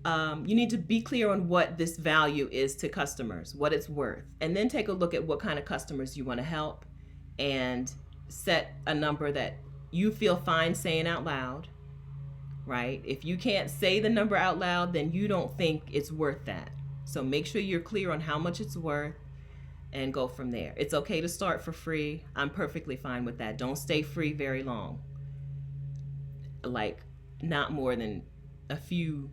you need to be clear on what this value is to customers, what it's worth, and then take a look at what kind of customers you want to help and set a number that you feel fine saying out loud, right? If you can't say the number out loud, then you don't think it's worth that. So make sure you're clear on how much it's worth and go from there. It's okay to start for free. I'm perfectly fine with that. Don't stay free very long. Like not more than a few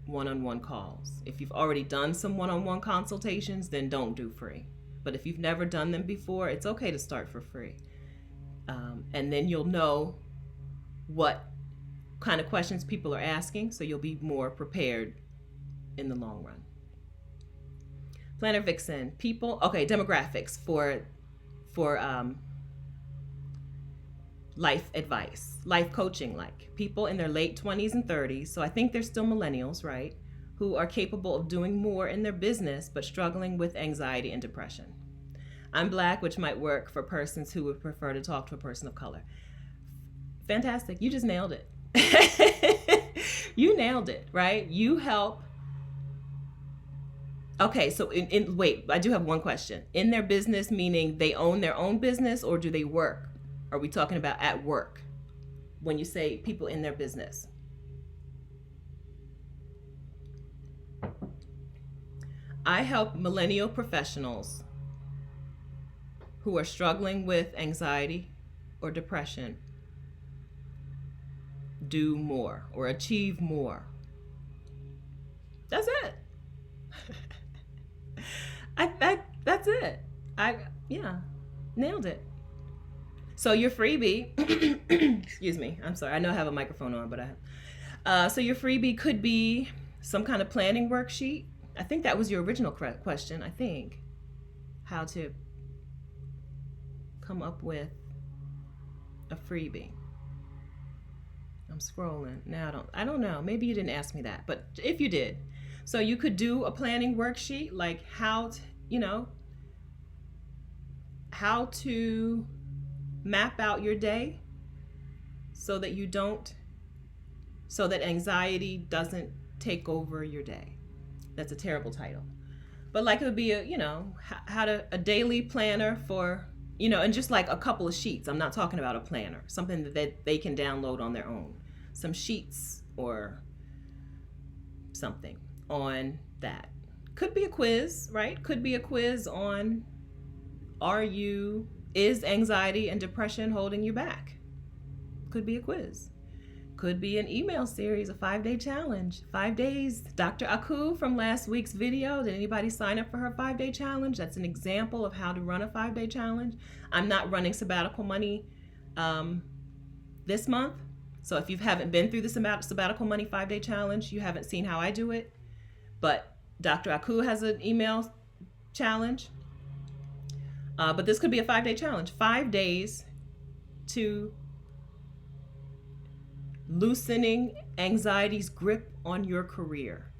one-on-one calls. If you've already done some one-on-one consultations, then don't do free. But if you've never done them before, it's okay to start for free. And then you'll know what kind of questions people are asking, so you'll be more prepared in the long run. Planner Vixen, people, okay, demographics for life advice, life coaching, like people in their late 20s and 30s, so I think they're still millennials, right, who are capable of doing more in their business but struggling with anxiety and depression. I'm Black, which might work for persons who would prefer to talk to a person of color. Fantastic, you just nailed it. You nailed it, right? You help. Okay, so wait, I do have one question. In their business, meaning they own their own business, or do they work? Are we talking about at work when you say people in their business? I help millennial professionals who are struggling with anxiety or depression do more or achieve more. That's it. That's it. Nailed it. So your freebie, excuse me, I'm sorry, I know I have a microphone on, but so your freebie could be some kind of planning worksheet. I think that was your original question, I think. How to come up with a freebie. I'm scrolling. Now I don't know. Maybe you didn't ask me that, but if you did. So you could do a planning worksheet, like how to map out your day so that anxiety doesn't take over your day. That's a terrible title. But like it would be a daily planner for, and just like a couple of sheets. I'm not talking about a planner, something that they can download on their own. Some sheets or something on that. Could be a quiz, right? Could be a quiz on is anxiety and depression holding you back? Could be a quiz. Could be an email series, a 5-day challenge. 5 days. Dr. Aku from last week's video, did anybody sign up for her 5-day challenge? That's an example of how to run a 5-day challenge. I'm not running sabbatical money this month. So if you haven't been through the sabbatical money 5-day challenge, you haven't seen how I do it. But Dr. Aku has an email challenge. But this could be a 5-day challenge. 5 days to loosening anxiety's grip on your career.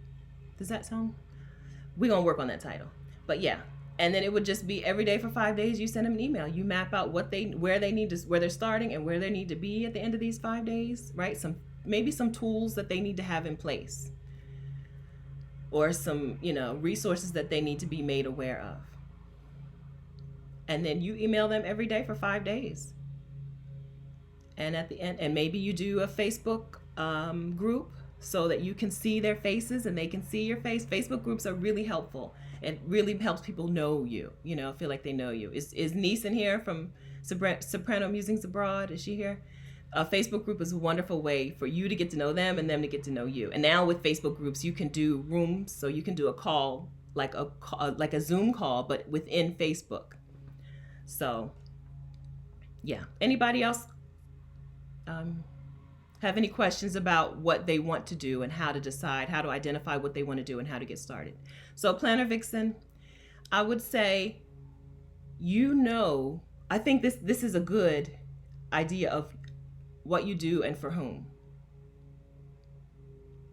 Does that sound? We're going to work on that title. But yeah. And then it would just be every day for 5 days. You send them an email. You map out where they're starting and where they need to be at the end of these 5 days, right? Maybe some tools that they need to have in place, or some, resources that they need to be made aware of. And then you email them every day for 5 days. And at the end, and maybe you do a Facebook group so that you can see their faces and they can see your face. Facebook groups are really helpful. It really helps people know you, feel like they know you. Is Niece in here from Soprano Musings Abroad? Is she here? A Facebook group is a wonderful way for you to get to know them and them to get to know you. And now with Facebook groups, you can do rooms, so you can do a call, like a Zoom call, but within Facebook. So, yeah. Anybody else have any questions about what they want to do and how to decide, how to identify what they want to do and how to get started? So, Planner Vixen, I would say, I think this is a good idea of what you do and for whom.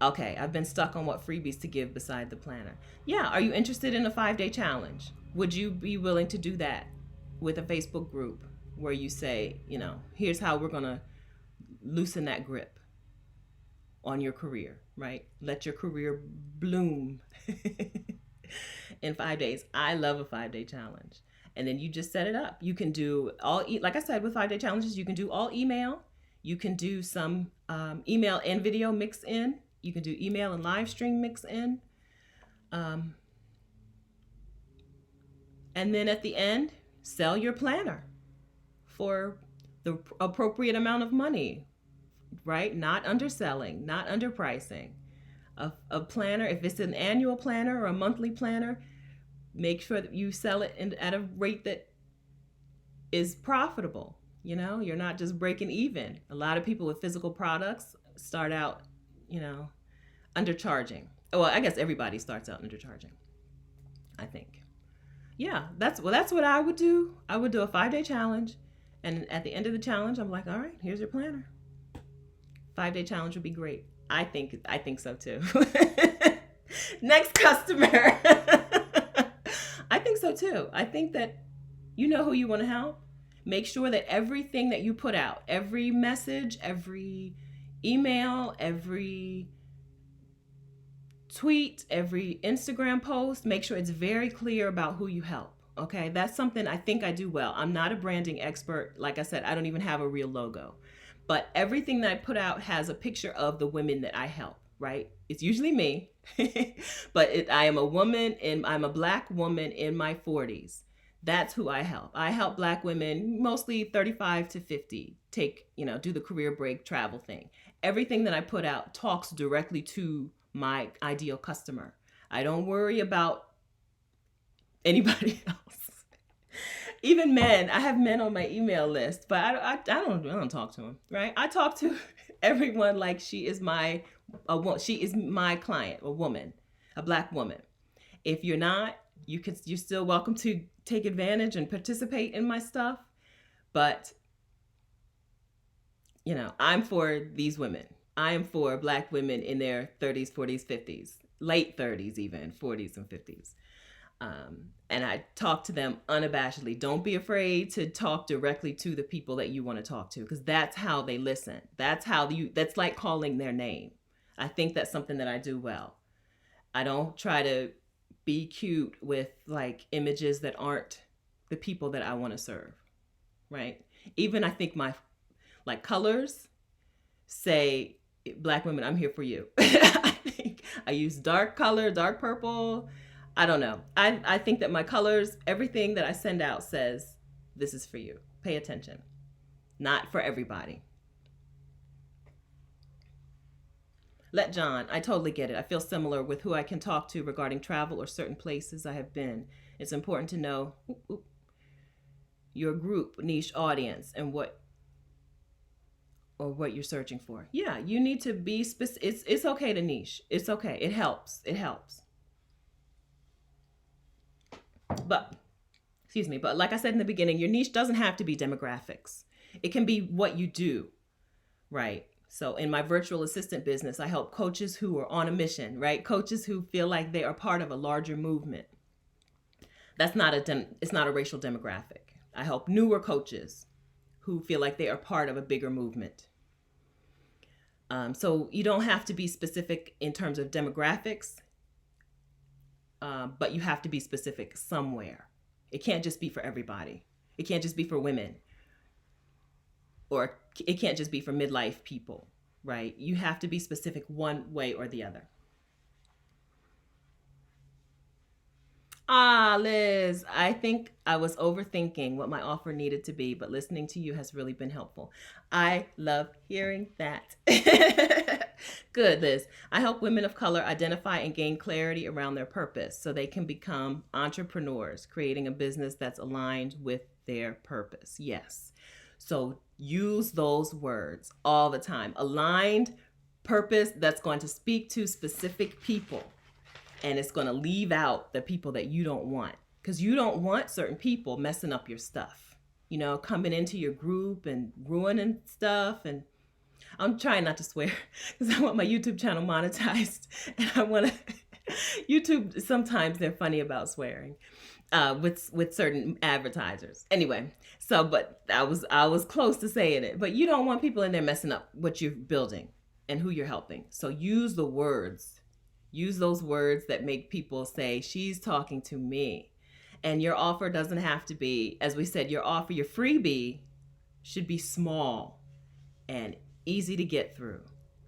Okay, I've been stuck on what freebies to give beside the planner. Yeah, are you interested in a 5-day challenge? Would you be willing to do that with a Facebook group where you say, here's how we're going to loosen that grip on your career, right? Let your career bloom in 5 days. I love a 5-day challenge. And then you just set it up. You can do like I said, with 5-day challenges, you can do all email. You can do some email and video mix in. You can do email and live stream mix in. And then at the end, sell your planner for the appropriate amount of money, right? Not underselling, not underpricing. A planner, if it's an annual planner or a monthly planner, make sure that you sell it at a rate that is profitable. You're not just breaking even. A lot of people with physical products start out, undercharging. Well, I guess everybody starts out undercharging, I think. Yeah, that's what I would do. I would do a 5-day challenge. And at the end of the challenge, I'm like, all right, here's your planner. 5-day challenge would be great. I think so too. Next customer. I think so too. I think that you know who you want to help. Make sure that everything that you put out, every message, every email, every tweet, every Instagram post, make sure it's very clear about who you help. Okay, that's something I think I do well. I'm not a branding expert. Like I said, I don't even have a real logo. But everything that I put out has a picture of the women that I help, right? It's usually me, but I am a woman and I'm a Black woman in my 40s. That's who I help. I help Black women, mostly 35 to 50, do the career break travel thing. Everything that I put out talks directly to my ideal customer. I don't worry about anybody else. Even men, I have men on my email list, but I don't talk to them, right? I talk to everyone like she is my client, a woman, a Black woman. If you're not, you're still welcome to take advantage and participate in my stuff, but I'm for these women. I am for Black women in their 30s, 40s, 50s, late 30s, even 40s and 50s. And I talk to them unabashedly. Don't be afraid to talk directly to the people that you want to talk to, because that's how they listen. That's like calling their name. I think that's something that I do well. I don't try to be cute with like images that aren't the people that I want to serve, right? Even I think my colors say, Black women, I'm here for you. I think I use dark color, dark purple. I don't know. I think that my colors, everything that I send out says, this is for you. Pay attention. Not for everybody. Let John, I totally get it. I feel similar with who I can talk to regarding travel or certain places I have been. It's important to know your group, niche audience, and what you're searching for. Yeah, you need to be specific. It's okay to niche. It's okay. It helps. But like I said in the beginning, your niche doesn't have to be demographics. It can be what you do, right? So in my virtual assistant business, I help coaches who are on a mission, right? Coaches who feel like they are part of a larger movement. It's not a racial demographic. I help newer coaches who feel like they are part of a bigger movement. So you don't have to be specific in terms of demographics, but you have to be specific somewhere. It can't just be for everybody. It can't just be for women, or it can't just be for midlife people. right? You have to be specific one way or the other. Ah, Liz, I think I was overthinking what my offer needed to be, but listening to you has really been helpful. I love hearing that. Good, Liz. I help women of color identify and gain clarity around their purpose so they can become entrepreneurs, creating a business that's aligned with their purpose. Yes. So use those words all the time. Aligned purpose that's going to speak to specific people, and it's going to leave out the people that you don't want, because you don't want certain people messing up your stuff, coming into your group and ruining stuff. And I'm trying not to swear because I want my YouTube channel monetized, and I want to YouTube, sometimes they're funny about swearing with certain advertisers. Anyway, so but I was close to saying it, but you don't want people in there messing up what you're building and who you're helping. So use the words. Use those words that make people say, she's talking to me. And your offer doesn't have to be, as we said, your freebie should be small and easy to get through.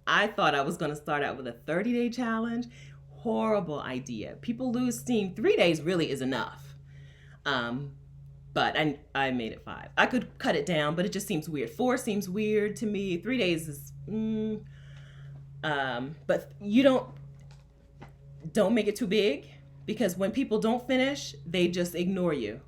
I thought I was going to start out with a 30-day challenge. Horrible idea. People lose steam. 3 days really is enough. But I made it 5. I could cut it down, but it just seems weird. 4 seems weird to me. 3 days is, but you don't make it too big, because when people don't finish, they just ignore you.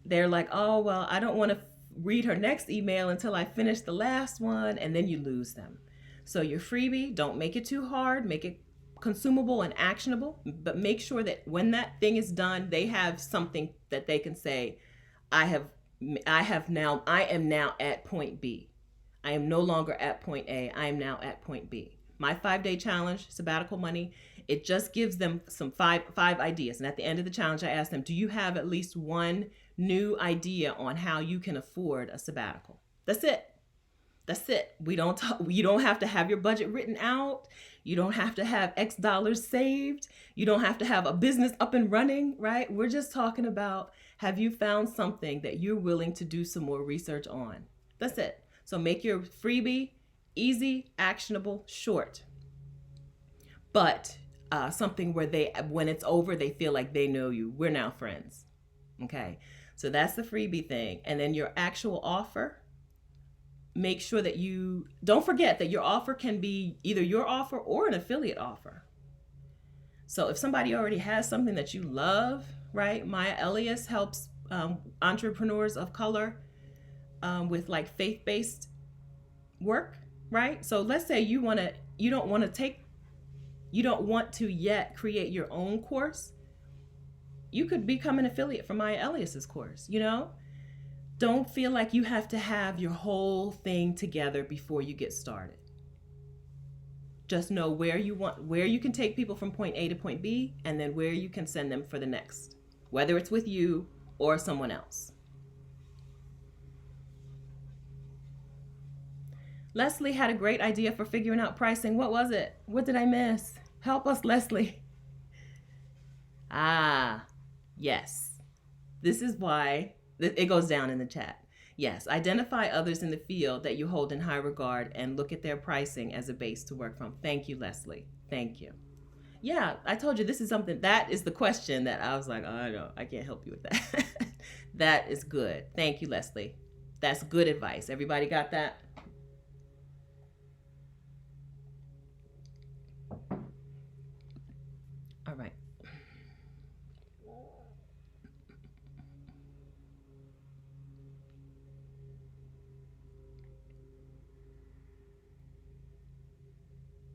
They're like, oh, well, I don't want to read her next email until I finish the last one, and then you lose them. So your freebie, don't make it too hard, make it consumable and actionable, but make sure that when that thing is done, they have something that they can say, I am now at point B. I am no longer at point A. I am now at point B. My 5-day challenge, sabbatical money, it just gives them some five ideas. And at the end of the challenge, I ask them, do you have at least one new idea on how you can afford a sabbatical? That's it. You don't have to have your budget written out. You don't have to have X dollars saved. You don't have to have a business up and running, right? We're just talking about, have you found something that you're willing to do some more research on? That's it. So make your freebie easy, actionable, short, but something where when it's over, they feel like they know you. We're now friends. Okay. So that's the freebie thing. And then your actual offer, make sure that don't forget that your offer can be either your offer or an affiliate offer. So if somebody already has something that you love, right? Maya Elias helps entrepreneurs of color with like faith-based work, right? So let's say you don't want to yet create your own course. You could become an affiliate for Maya Elias's course, Don't feel like you have to have your whole thing together before you get started. Just know where you can take people from point A to point B, and then where you can send them for the next, whether it's with you or someone else. Leslie had a great idea for figuring out pricing. What was it? What did I miss? Help us, Leslie. Yes. This is why it goes down in the chat. Yes, identify others in the field that you hold in high regard and look at their pricing as a base to work from. Thank you, Leslie. Thank you. Yeah, I told you this is something, that is the question that I was like, oh, I can't help you with that. That is good. Thank you, Leslie. That's good advice. Everybody got that? All right.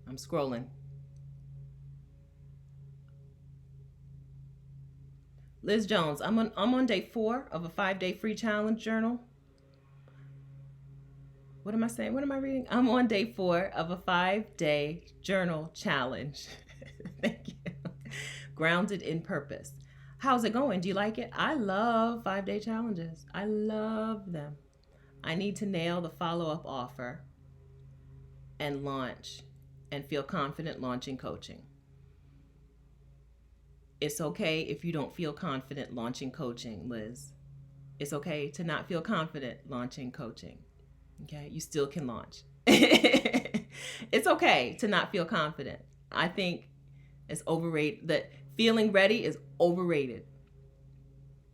I'm scrolling. Liz Jones, I'm on day 4 of a 5-day free challenge journal. What am I saying? What am I reading? I'm on day 4 of a 5-day journal challenge. Thank you. Grounded in purpose. How's it going? Do you like it? I love 5-day challenges. I love them. I need to nail the follow-up offer and launch and feel confident launching coaching. It's okay if you don't feel confident launching coaching, Liz. It's okay to not feel confident launching coaching. Okay, you still can launch. It's okay to not feel confident. I think it's overrated. That feeling ready is overrated.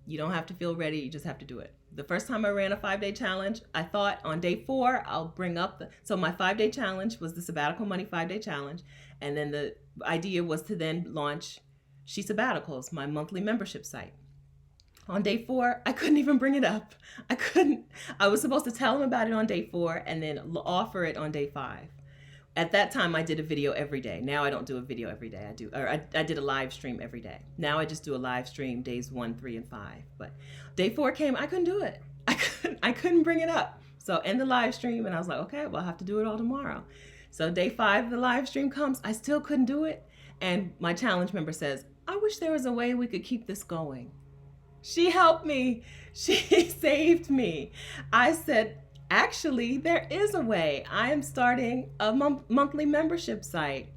You don't have to feel ready, you just have to do it. The first time I ran a 5-day challenge, I thought on day 4, I'll bring up so my 5-day challenge was the Sabbatical Money 5-day challenge. And then the idea was to then launch She Sabbaticals, my monthly membership site. On day 4, I couldn't even bring it up. I was supposed to tell them about it on day 4 and then offer it on day 5. At that time, I did a video every day. Now I don't do a video every day. I did a live stream every day. Now I just do a live stream days 1, 3, and 5. But day 4 came, I couldn't do it. I couldn't bring it up. So end the live stream, and I was like, okay, well, I'll have to do it all tomorrow. So day 5, the live stream comes. I still couldn't do it. And my challenge member says, I wish there was a way we could keep this going. She helped me. She saved me. I said, actually, there is a way. I am starting a monthly membership site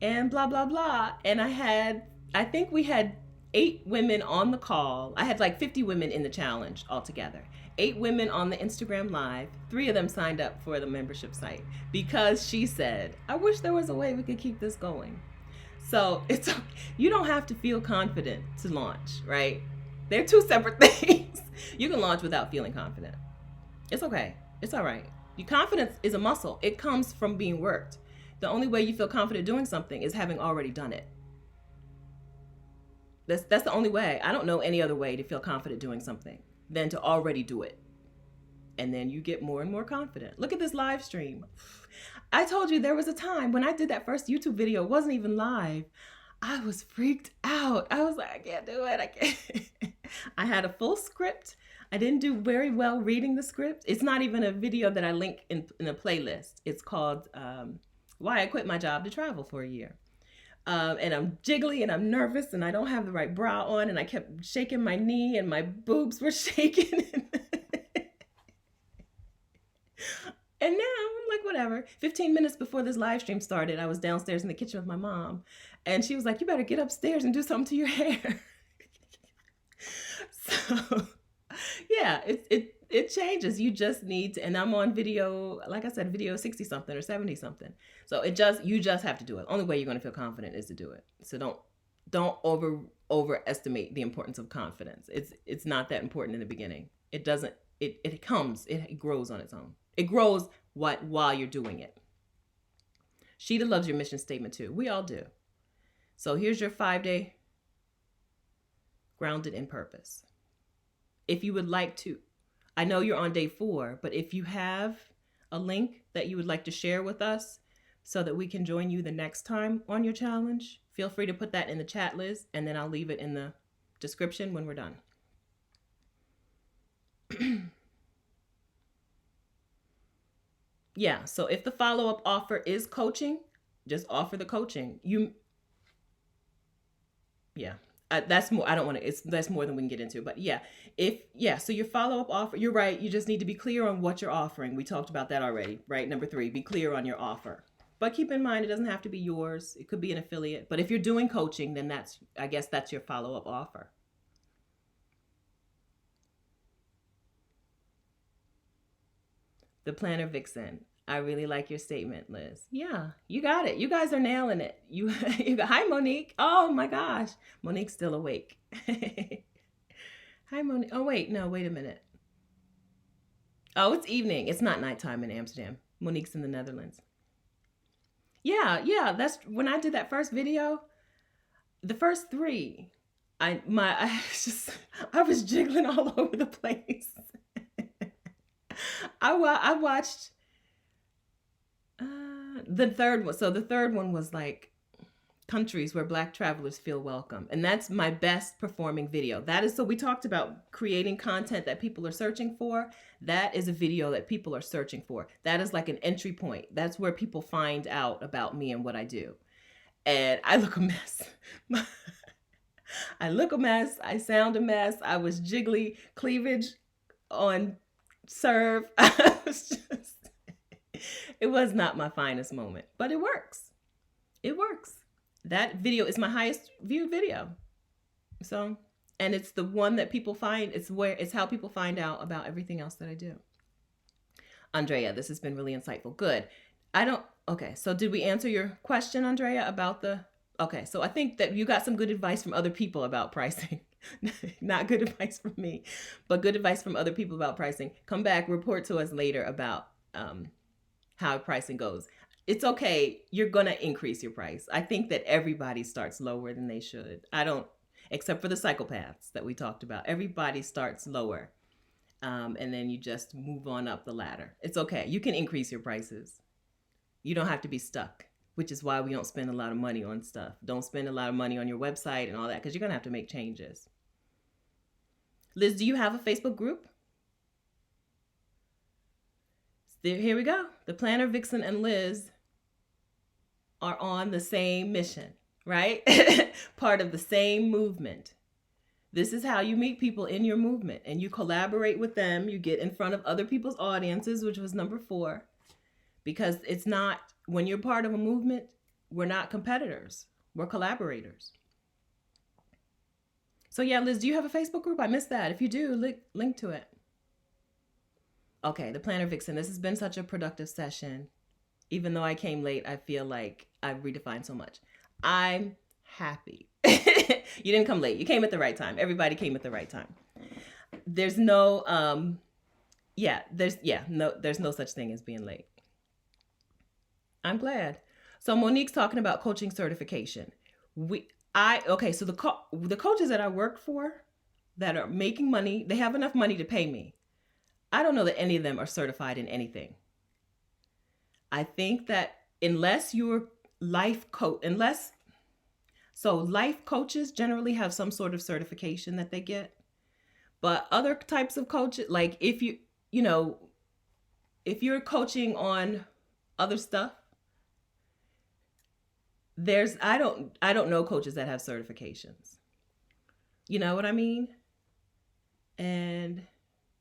and blah, blah, blah. And I think we had 8 women on the call. I had like 50 women in the challenge altogether. 8 women on the Instagram Live. 3 of them signed up for the membership site because she said, I wish there was a way we could keep this going. So you don't have to feel confident to launch, right? They're 2 separate things. You can launch without feeling confident. It's okay. It's all right. Your confidence is a muscle. It comes from being worked. The only way you feel confident doing something is having already done it. That's the only way. I don't know any other way to feel confident doing something than to already do it. And then you get more and more confident. Look at this live stream. I told you there was a time when I did that first YouTube video, it wasn't even live. I was freaked out. I was like, I can't do it. I can't. I had a full script. I didn't do very well reading the script. It's not even a video that I link in a playlist. It's called Why I Quit My Job to Travel for a Year. And I'm jiggly and I'm nervous and I don't have the right bra on and I kept shaking my knee and my boobs were shaking. And now I'm like, whatever. 15 minutes before this live stream started, I was downstairs in the kitchen with my mom. And she was like, you better get upstairs and do something to your hair. So, yeah, it changes. You just need to, and I'm on video, like I said, video 60 something or 70 something. So you just have to do it. Only way you're going to feel confident is to do it. So don't overestimate the importance of confidence. It's not that important in the beginning. It grows on its own. It grows while you're doing it. Sheeta loves your mission statement too. We all do. So here's your 5-day grounded in purpose. If you would like to, I know you're on day 4, but if you have a link that you would like to share with us so that we can join you the next time on your challenge, feel free to put that in the chat, Liz, and then I'll leave it in the description when we're done. Yeah, so if the follow-up offer is coaching, just offer the coaching. That's more, I don't want to, that's more than we can get into, but so your follow-up offer, you're right, you just need to be clear on what you're offering. We talked about that already, right? Number 3, be clear on your offer. But keep in mind, it doesn't have to be yours. It could be an affiliate. But if you're doing coaching, then I guess that's your follow-up offer. The Planner Vixen. I really like your statement, Liz. Yeah, you got it. You guys are nailing it. Hi, Monique. Oh my gosh. Monique's still awake. Hi, Monique. Oh, wait a minute. Oh, it's evening. It's not nighttime in Amsterdam. Monique's in the Netherlands. Yeah. That's when I did that first video. The first 3, I was jiggling all over the place. I watched the third one. So the third one was like countries where Black travelers feel welcome. And that's my best performing video. That is, so we talked about creating content that people are searching for. That is a video that people are searching for. That is like an entry point. That's where people find out about me and what I do. And I look a mess. I look a mess. I sound a mess. I was jiggly, cleavage on serve. It was not my finest moment, but it works. It works. That video is my highest viewed video. So, and it's the one that people find, it's how people find out about everything else that I do. Andrea, this has been really insightful. Good. I don't, okay. So did we answer your question, Andrea, about okay. So I think that you got some good advice from other people about pricing. Not good advice from me, but good advice from other people about pricing. Come back, report to us later about how pricing goes. It's okay. You're going to increase your price. I think that everybody starts lower than they should. I don't, except for the psychopaths that we talked about. Everybody starts lower. And then you just move on up the ladder. It's okay. You can increase your prices. You don't have to be stuck, which is why we don't spend a lot of money on stuff. Don't spend a lot of money on your website and all that, because you're going to have to make changes. Liz, do you have a Facebook group? Here we go. The Planner, Vixen, and Liz are on the same mission, right? Part of the same movement. This is how you meet people in your movement, and you collaborate with them. You get in front of other people's audiences, which was number 4, because it's not, when you're part of a movement, we're not competitors. We're collaborators. So yeah, Liz, do you have a Facebook group? I missed that. If you do, link to it. Okay, the Planner Vixen. This has been such a productive session. Even though I came late, I feel like I've redefined so much. I'm happy. You didn't come late. You came at the right time. Everybody came at the right time. There's no, there's no such thing as being late. I'm glad. So Monique's talking about coaching certification. So the coaches that I work for that are making money, they have enough money to pay me. I don't know that any of them are certified in anything. I think that unless you're life coaches generally have some sort of certification that they get. But other types of coaches, like if you're coaching on other stuff, I don't know coaches that have certifications. You know what I mean? And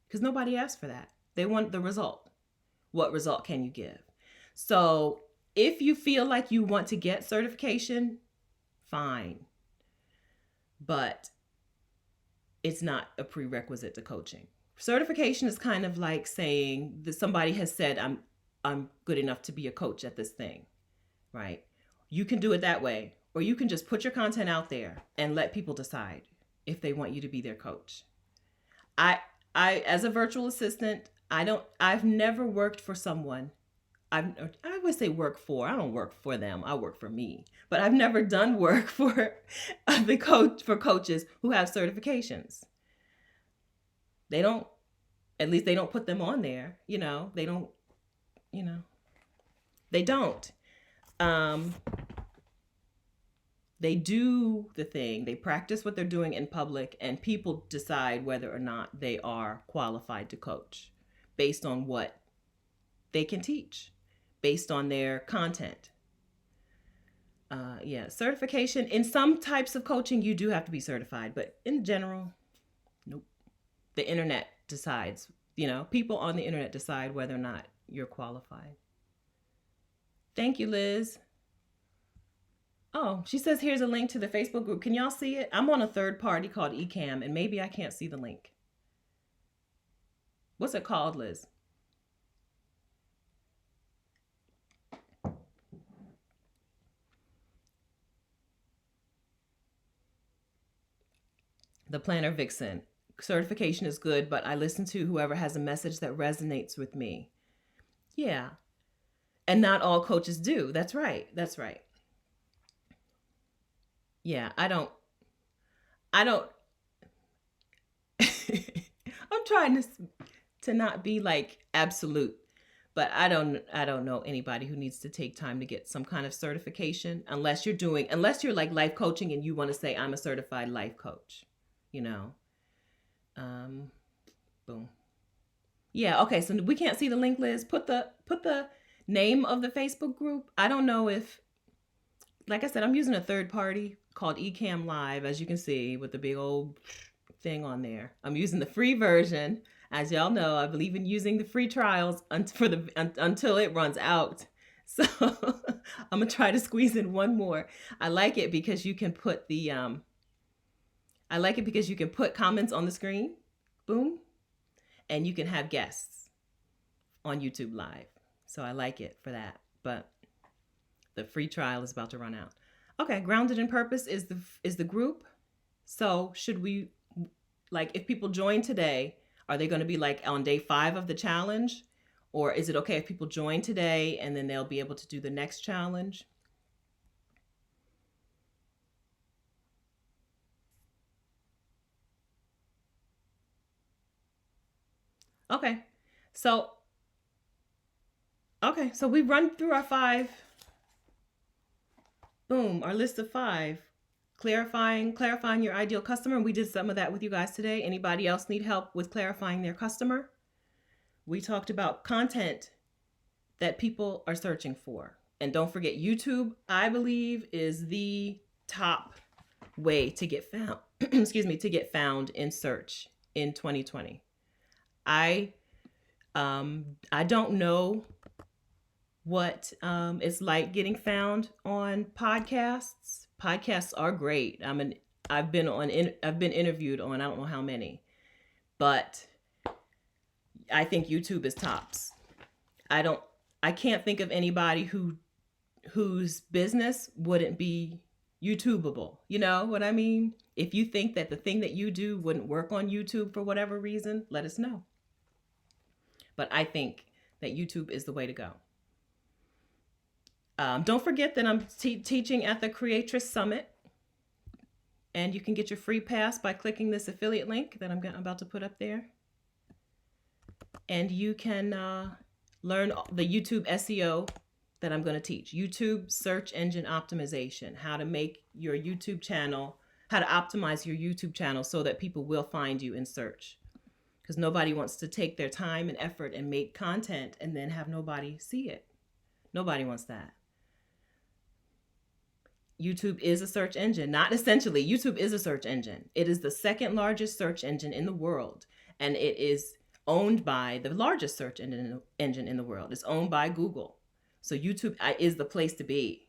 because nobody asks for that. They want the result. What result can you give? So if you feel like you want to get certification, fine. But it's not a prerequisite to coaching. Certification is kind of like saying that somebody has said, I'm good enough to be a coach at this thing, right? You can do it that way, or you can just put your content out there and let people decide if they want you to be their coach. I as a virtual assistant, I've never worked for someone. I would say work for. I don't work for them. I work for me. But I've never done work for coaches who have certifications. They don't put them on there. They don't. They don't. They do the thing. They practice what they're doing in public, and people decide whether or not they are qualified to coach based on what they can teach, based on their content. Certification. In some types of coaching, you do have to be certified, but in general, nope. The internet decides, people on the internet decide whether or not you're qualified. Thank you, Liz. Oh, she says here's a link to the Facebook group. Can y'all see it? I'm on a third party called Ecamm, and maybe I can't see the link. What's it called, Liz? The Planner Vixen. Certification is good, but I listen to whoever has a message that resonates with me. Yeah. And not all coaches do. That's right. Yeah, I don't I'm trying to not be like absolute, but I don't know anybody who needs to take time to get some kind of certification unless you're like life coaching and you want to say I'm a certified life coach, boom. Yeah, okay, so we can't see the link, Liz. Put the name of the Facebook group. I don't know if, like I said, I'm using a third party called Ecamm Live, as you can see, with the big old thing on there. I'm using the free version. As y'all know, I believe in using the free trials until it runs out. So I'm gonna try to squeeze in one more. I like it because you can put comments on the screen, boom, and you can have guests on YouTube Live. So I like it for that. But the free trial is about to run out. Okay, Grounded in Purpose is the group. So should we, like, if people join today, are they going to be like on day 5 of the challenge? Or is it okay if people join today and then they'll be able to do the next challenge? Okay. So, so we've run through our 5. Boom, our list of 5. Clarifying your ideal customer. We did some of that with you guys today. Anybody else need help with clarifying their customer? We talked about content that people are searching for. And don't forget, YouTube, I believe, is the top way to get found, to get found in search in 2020. I don't know what it's like getting found on podcasts. Podcasts are great. I've been interviewed on I don't know how many, but I think YouTube is tops. I can't think of anybody whose business wouldn't be YouTubeable. You know what I mean? If you think that the thing that you do wouldn't work on YouTube for whatever reason, let us know. But I think that YouTube is the way to go. Don't forget that I'm teaching at the Creatress Summit. And you can get your free pass by clicking this affiliate link that I'm about to put up there. And you can learn the YouTube SEO that I'm going to teach. YouTube search engine optimization, how to make your YouTube channel, how to optimize your YouTube channel so that people will find you in search. Because nobody wants to take their time and effort and make content and then have nobody see it. Nobody wants that. YouTube is a search engine. Not essentially. YouTube is a search engine. It is the second largest search engine in the world. And it is owned by the largest search engine in the world. It's owned by Google. So YouTube is the place to be.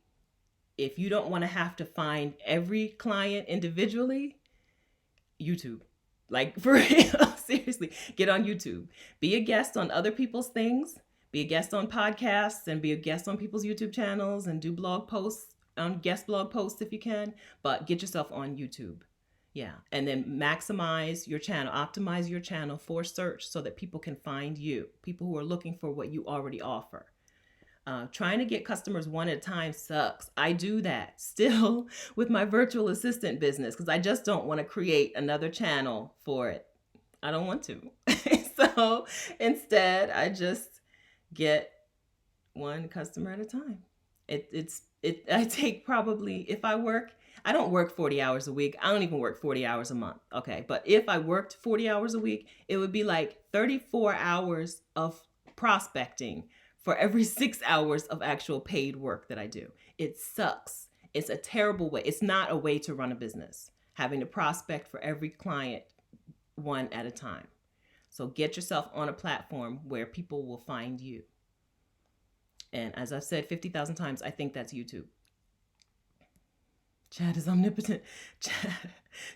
If you don't want to have to find every client individually, YouTube. Like, for real, seriously, get on YouTube. Be a guest on other people's things. Be a guest on podcasts and be a guest on people's YouTube channels and do blog posts, guest blog posts if you can. But get yourself on YouTube. Yeah. And then maximize your channel, optimize your channel for search so that people can find you, people who are looking for what you already offer. Trying to get customers one at a time sucks. I do that still with my virtual assistant business because I just don't want to create another channel for it. I don't want to. So instead, I just get one customer at a time. I take probably, if I don't work 40 hours a week. I don't even work 40 hours a month. Okay. But if I worked 40 hours a week, it would be like 34 hours of prospecting for every 6 hours of actual paid work that I do. It sucks. It's a terrible way. It's not a way to run a business, having to prospect for every client one at a time. So get yourself on a platform where people will find you. And as I've said 50,000 times, I think that's YouTube. Chad is omnipotent.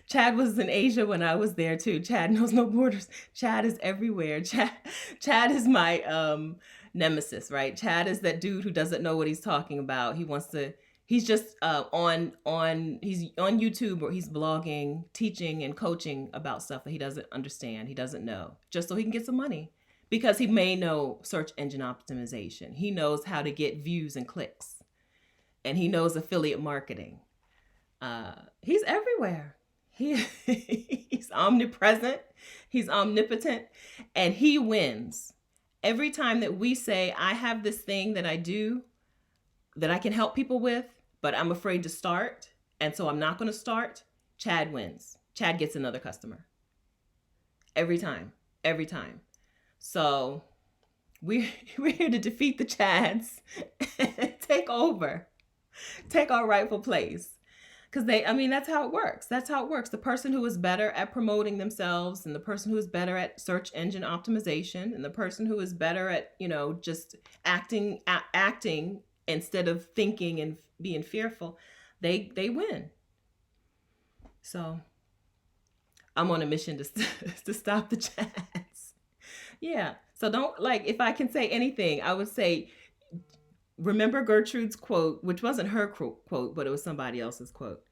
Chad was in Asia when I was there too. Chad knows no borders. Chad is everywhere. Chad is my nemesis, right? Chad is that dude who doesn't know what he's talking about. He's just on YouTube, or he's blogging, teaching and coaching about stuff that he doesn't understand, he doesn't know, just so he can get some money. Because he may know search engine optimization. He knows how to get views and clicks. And he knows affiliate marketing. He's everywhere. He's omnipresent. He's omnipotent. And he wins. Every time that we say, I have this thing that I do that I can help people with, but I'm afraid to start, and so I'm not going to start, Chad wins. Chad gets another customer. Every time. Every time. So we're here to defeat the Chads and take over. Take our rightful place. Because that's how it works. That's how it works. The person who is better at promoting themselves, and the person who is better at search engine optimization, and the person who is better at, just acting instead of thinking and being fearful, they win. So I'm on a mission to stop the Chads. Yeah. So don't, like, if I can say anything, I would say, remember Gertrude's quote, which wasn't her quote, but it was somebody else's quote.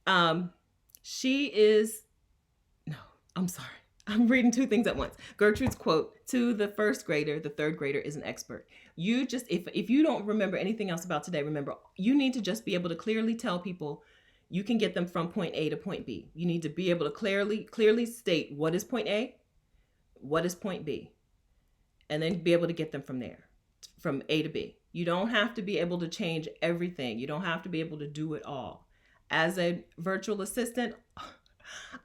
Um, she is, no, I'm sorry. I'm reading two things at once. Gertrude's quote to the first grader, the third grader is an expert. You just, if you don't remember anything else about today, remember, you need to just be able to clearly tell people you can get them from point A to point B. You need to be able to clearly state what is point A, what is point B, and then be able to get them from there, from A to B. You don't have to be able to change everything. You don't have to be able to do it all. As a virtual assistant,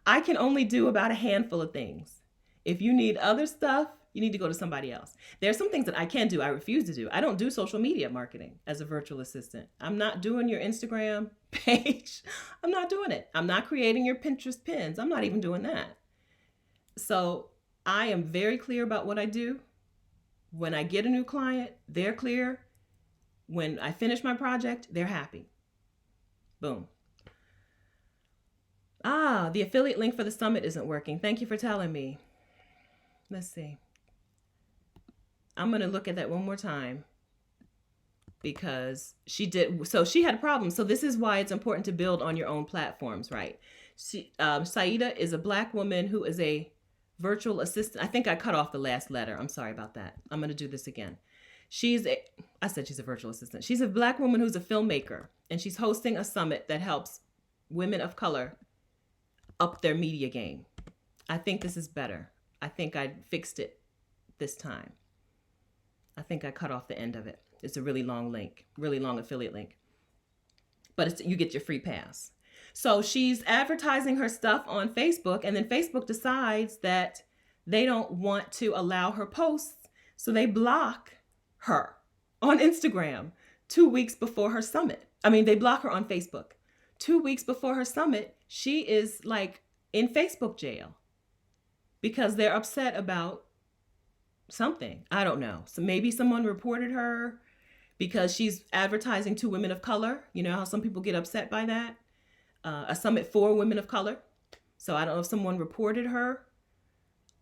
I can only do about a handful of things. If you need other stuff, you need to go to somebody else. There's some things that I can do, I refuse to do. I don't do social media marketing as a virtual assistant. I'm not doing your Instagram page. I'm not doing it. I'm not creating your Pinterest pins. I'm not even doing that. So I am very clear about what I do. When I get a new client, they're clear. When I finish my project, they're happy. Boom. The affiliate link for the summit isn't working. Thank you for telling me. Let's see. I'm going to look at that one more time because she had a problem. So this is why it's important to build on your own platforms, right? Saida is a Black woman who is a virtual assistant. I think I cut off the last letter. I'm sorry about that. I'm going to do this again. I said she's a virtual assistant. She's a Black woman who's a filmmaker, and she's hosting a summit that helps women of color up their media game. I think this is better. I think I fixed it this time. I think I cut off the end of it. It's a really long link, really long affiliate link. But you get your free pass. So she's advertising her stuff on Facebook, and then Facebook decides that they don't want to allow her posts, so they block her on Instagram 2 weeks before her summit. They block her on Facebook. 2 weeks before her summit, she is like in Facebook jail because they're upset about something. I don't know. So maybe someone reported her because she's advertising to women of color. You know how some people get upset by that? A summit for women of color. So I don't know if someone reported her.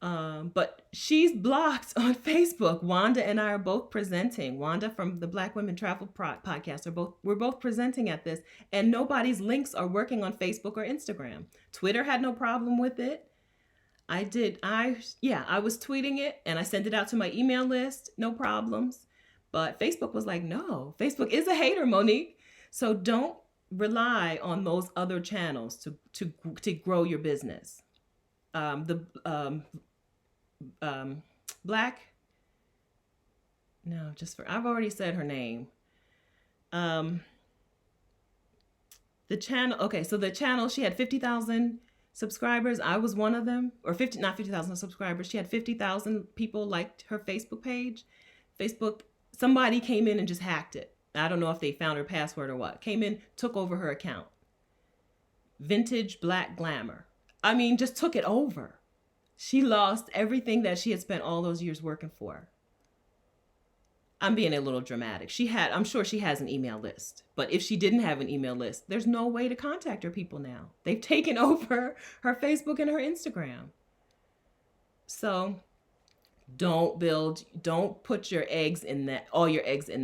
But she's blocked on Facebook. Wanda and I are both presenting. Wanda from the Black Women Travel podcast we're both presenting at this, and nobody's links are working on Facebook or Instagram. Twitter had no problem with it. I was tweeting it and I sent it out to my email list, no problems. But Facebook was like, no, Facebook is a hater, Monique. So don't rely on those other channels to grow your business. I've already said her name. The channel, she had 50,000 subscribers. I was one of them, or not 50,000 subscribers. She had 50,000 people liked her Facebook page. Somebody came in and just hacked it. I don't know if they found her password or what. Came in, took over her account. Vintage Black Glamour. Just took it over. She lost everything that she had spent all those years working for. I'm being a little dramatic. I'm sure she has an email list. But if she didn't have an email list, there's no way to contact her people now. They've taken over her Facebook and her Instagram. So don't put all your eggs in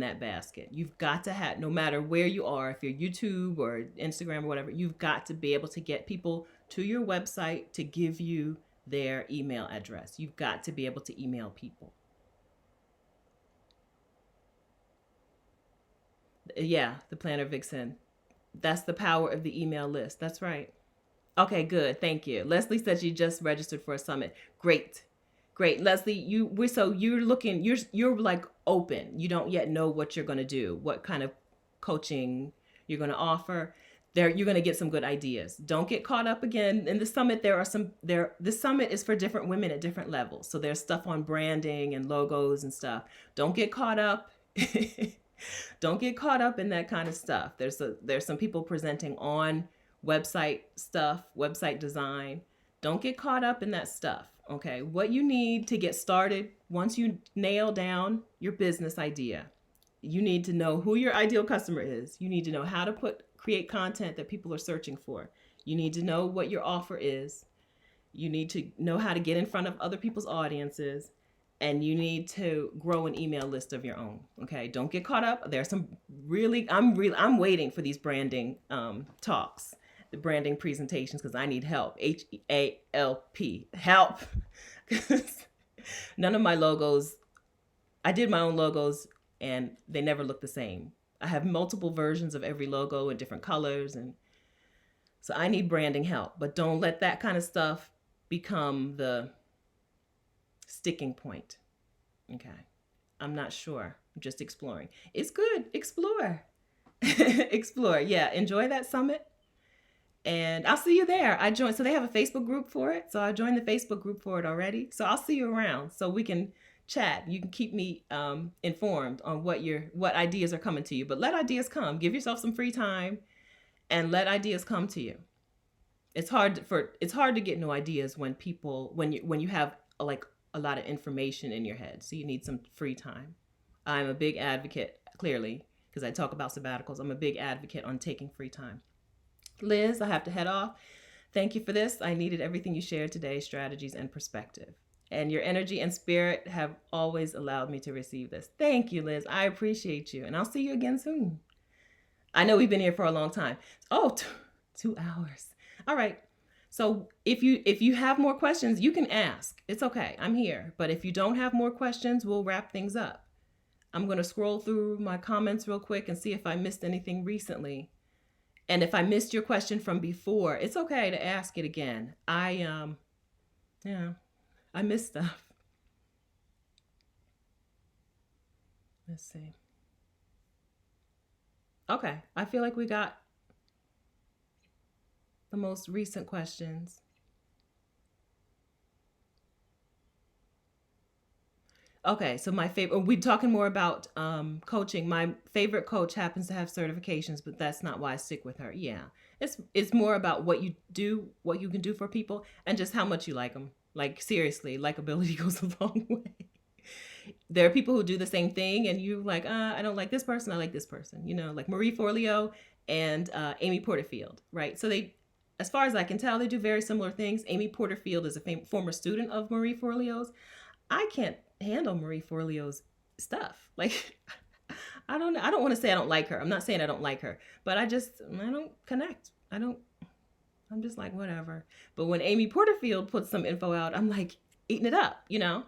that basket. You've got to have, no matter where you are, if you're YouTube or Instagram or whatever, you've got to be able to get people to your website to give you their email address. You've got to be able to email people. Yeah, the Planner Vixen. That's the power of the email list. That's right. Okay, good. Thank you. Leslie said she just registered for a summit. Great. Leslie, you're like open. You don't yet know what you're going to do, what kind of coaching you're going to offer. You're going to get some good ideas. Don't get caught up again in the summit. The summit is for different women at different levels. So there's stuff on branding and logos and stuff. Don't get caught up. Don't get caught up in that kind of stuff. There's some people presenting on website stuff, website design. Don't get caught up in that stuff. Okay. What you need to get started, once you nail down your business idea, you need to know who your ideal customer is. You need to know how to create content that people are searching for. You need to know what your offer is. You need to know how to get in front of other people's audiences. and you need to grow an email list of your own. Okay, don't get caught up. There's some I'm waiting for these branding talks, the branding presentations, because I need help. HALP, help. None of my logos, I did my own logos and they never look the same. I have multiple versions of every logo in different colors, and so I need branding help. But don't let that kind of stuff become the sticking point. Okay. I'm not sure. I'm just exploring. It's good. Explore. Explore. Yeah. Enjoy that summit. And I'll see you there. I joined. So they have a Facebook group for it. So I joined the Facebook group for it already. So I'll see you around so we can chat. You can keep me informed on what ideas are coming to you. But let ideas come. Give yourself some free time and let ideas come to you. It's hard to get new ideas when you have like a lot of information in your head. So you need some free time. I'm a big advocate, clearly, because I talk about sabbaticals. I'm a big advocate on taking free time. Liz, I have to head off. Thank you for this. I needed everything you shared today, strategies and perspective. And your energy and spirit have always allowed me to receive this. Thank you, Liz. I appreciate you. And I'll see you again soon. I know we've been here for a long time. Oh, 2 hours. All right. So if you have more questions, you can ask. It's okay. I'm here. But if you don't have more questions, we'll wrap things up. I'm going to scroll through my comments real quick and see if I missed anything recently. And if I missed your question from before, it's okay to ask it again. I missed stuff. Let's see. Okay. I feel like we got the most recent questions. Okay, so my favorite, we're talking more about coaching. My favorite coach happens to have certifications, but that's not why I stick with her. Yeah, it's more about what you do, what you can do for people, and just how much you like them. Like seriously, likability goes a long way. There are people who do the same thing, and you like, I don't like this person, I like this person. You know, like Marie Forleo and Amy Porterfield, right? So they, as far as I can tell, they do very similar things. Amy Porterfield is a former student of Marie Forleo's. I can't handle Marie Forleo's stuff. Like, I don't want to say I don't like her. I'm not saying I don't like her, but I don't connect. I'm just like, whatever. But when Amy Porterfield puts some info out, I'm like eating it up, you know?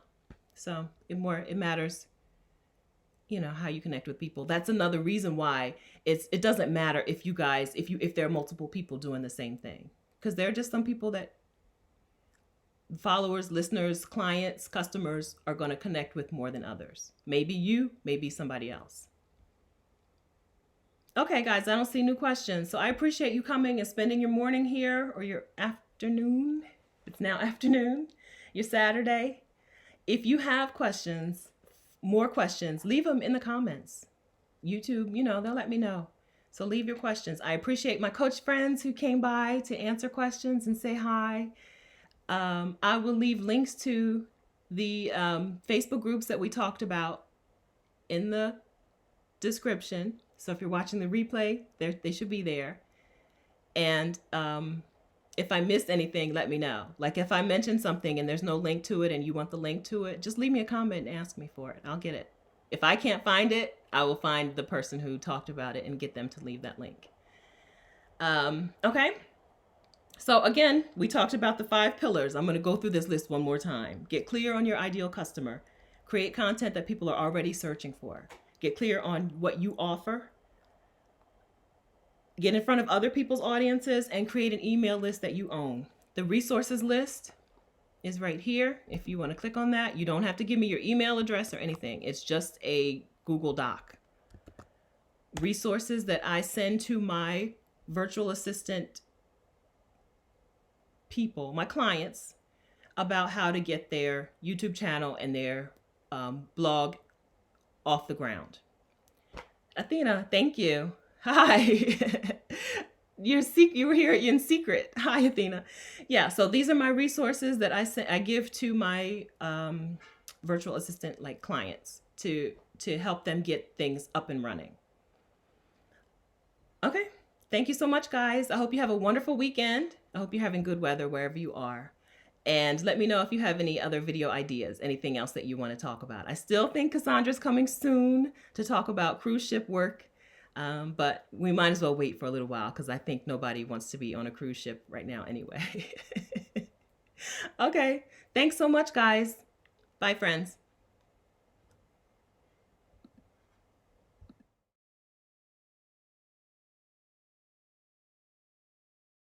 So it matters, you know, how you connect with people. That's another reason why it doesn't matter if there are multiple people doing the same thing. Because there are just some people that followers, listeners, clients, customers are going to connect with more than others. Maybe you, maybe somebody else. Okay, guys, I don't see new questions. So I appreciate you coming and spending your morning here or your afternoon. It's now afternoon, your Saturday. If you have questions, more questions, leave them in the comments. YouTube, you know, they'll let me know. So leave your questions. I appreciate my coach friends who came by to answer questions and say hi. I will leave links to the Facebook groups that we talked about in the description. So if you're watching the replay, they should be there. And if I missed anything, let me know. Like if I mentioned something and there's no link to it and you want the link to it, just leave me a comment and ask me for it. I'll get it. If I can't find it, I will find the person who talked about it and get them to leave that link. Okay. So again, we talked about the 5 pillars. I'm going to go through this list one more time. Get clear on your ideal customer. Create content that people are already searching for. Get clear on what you offer. Get in front of other people's audiences and create an email list that you own. The resources list is right here. If you want to click on that, you don't have to give me your email address or anything. It's just a Google Doc. Resources that I send to my virtual assistant people, my clients, about how to get their YouTube channel and their blog off the ground. Athena, thank you. Hi. You were here in secret. Hi, Athena. Yeah, so these are my resources that I give to my virtual assistant like clients to help them get things up and running. Okay. Thank you so much, guys. I hope you have a wonderful weekend. I hope you're having good weather wherever you are. And let me know if you have any other video ideas, anything else that you want to talk about. I still think Cassandra's coming soon to talk about cruise ship work. But we might as well wait for a little while because I think nobody wants to be on a cruise ship right now anyway. Okay. Thanks so much, guys. Bye, friends.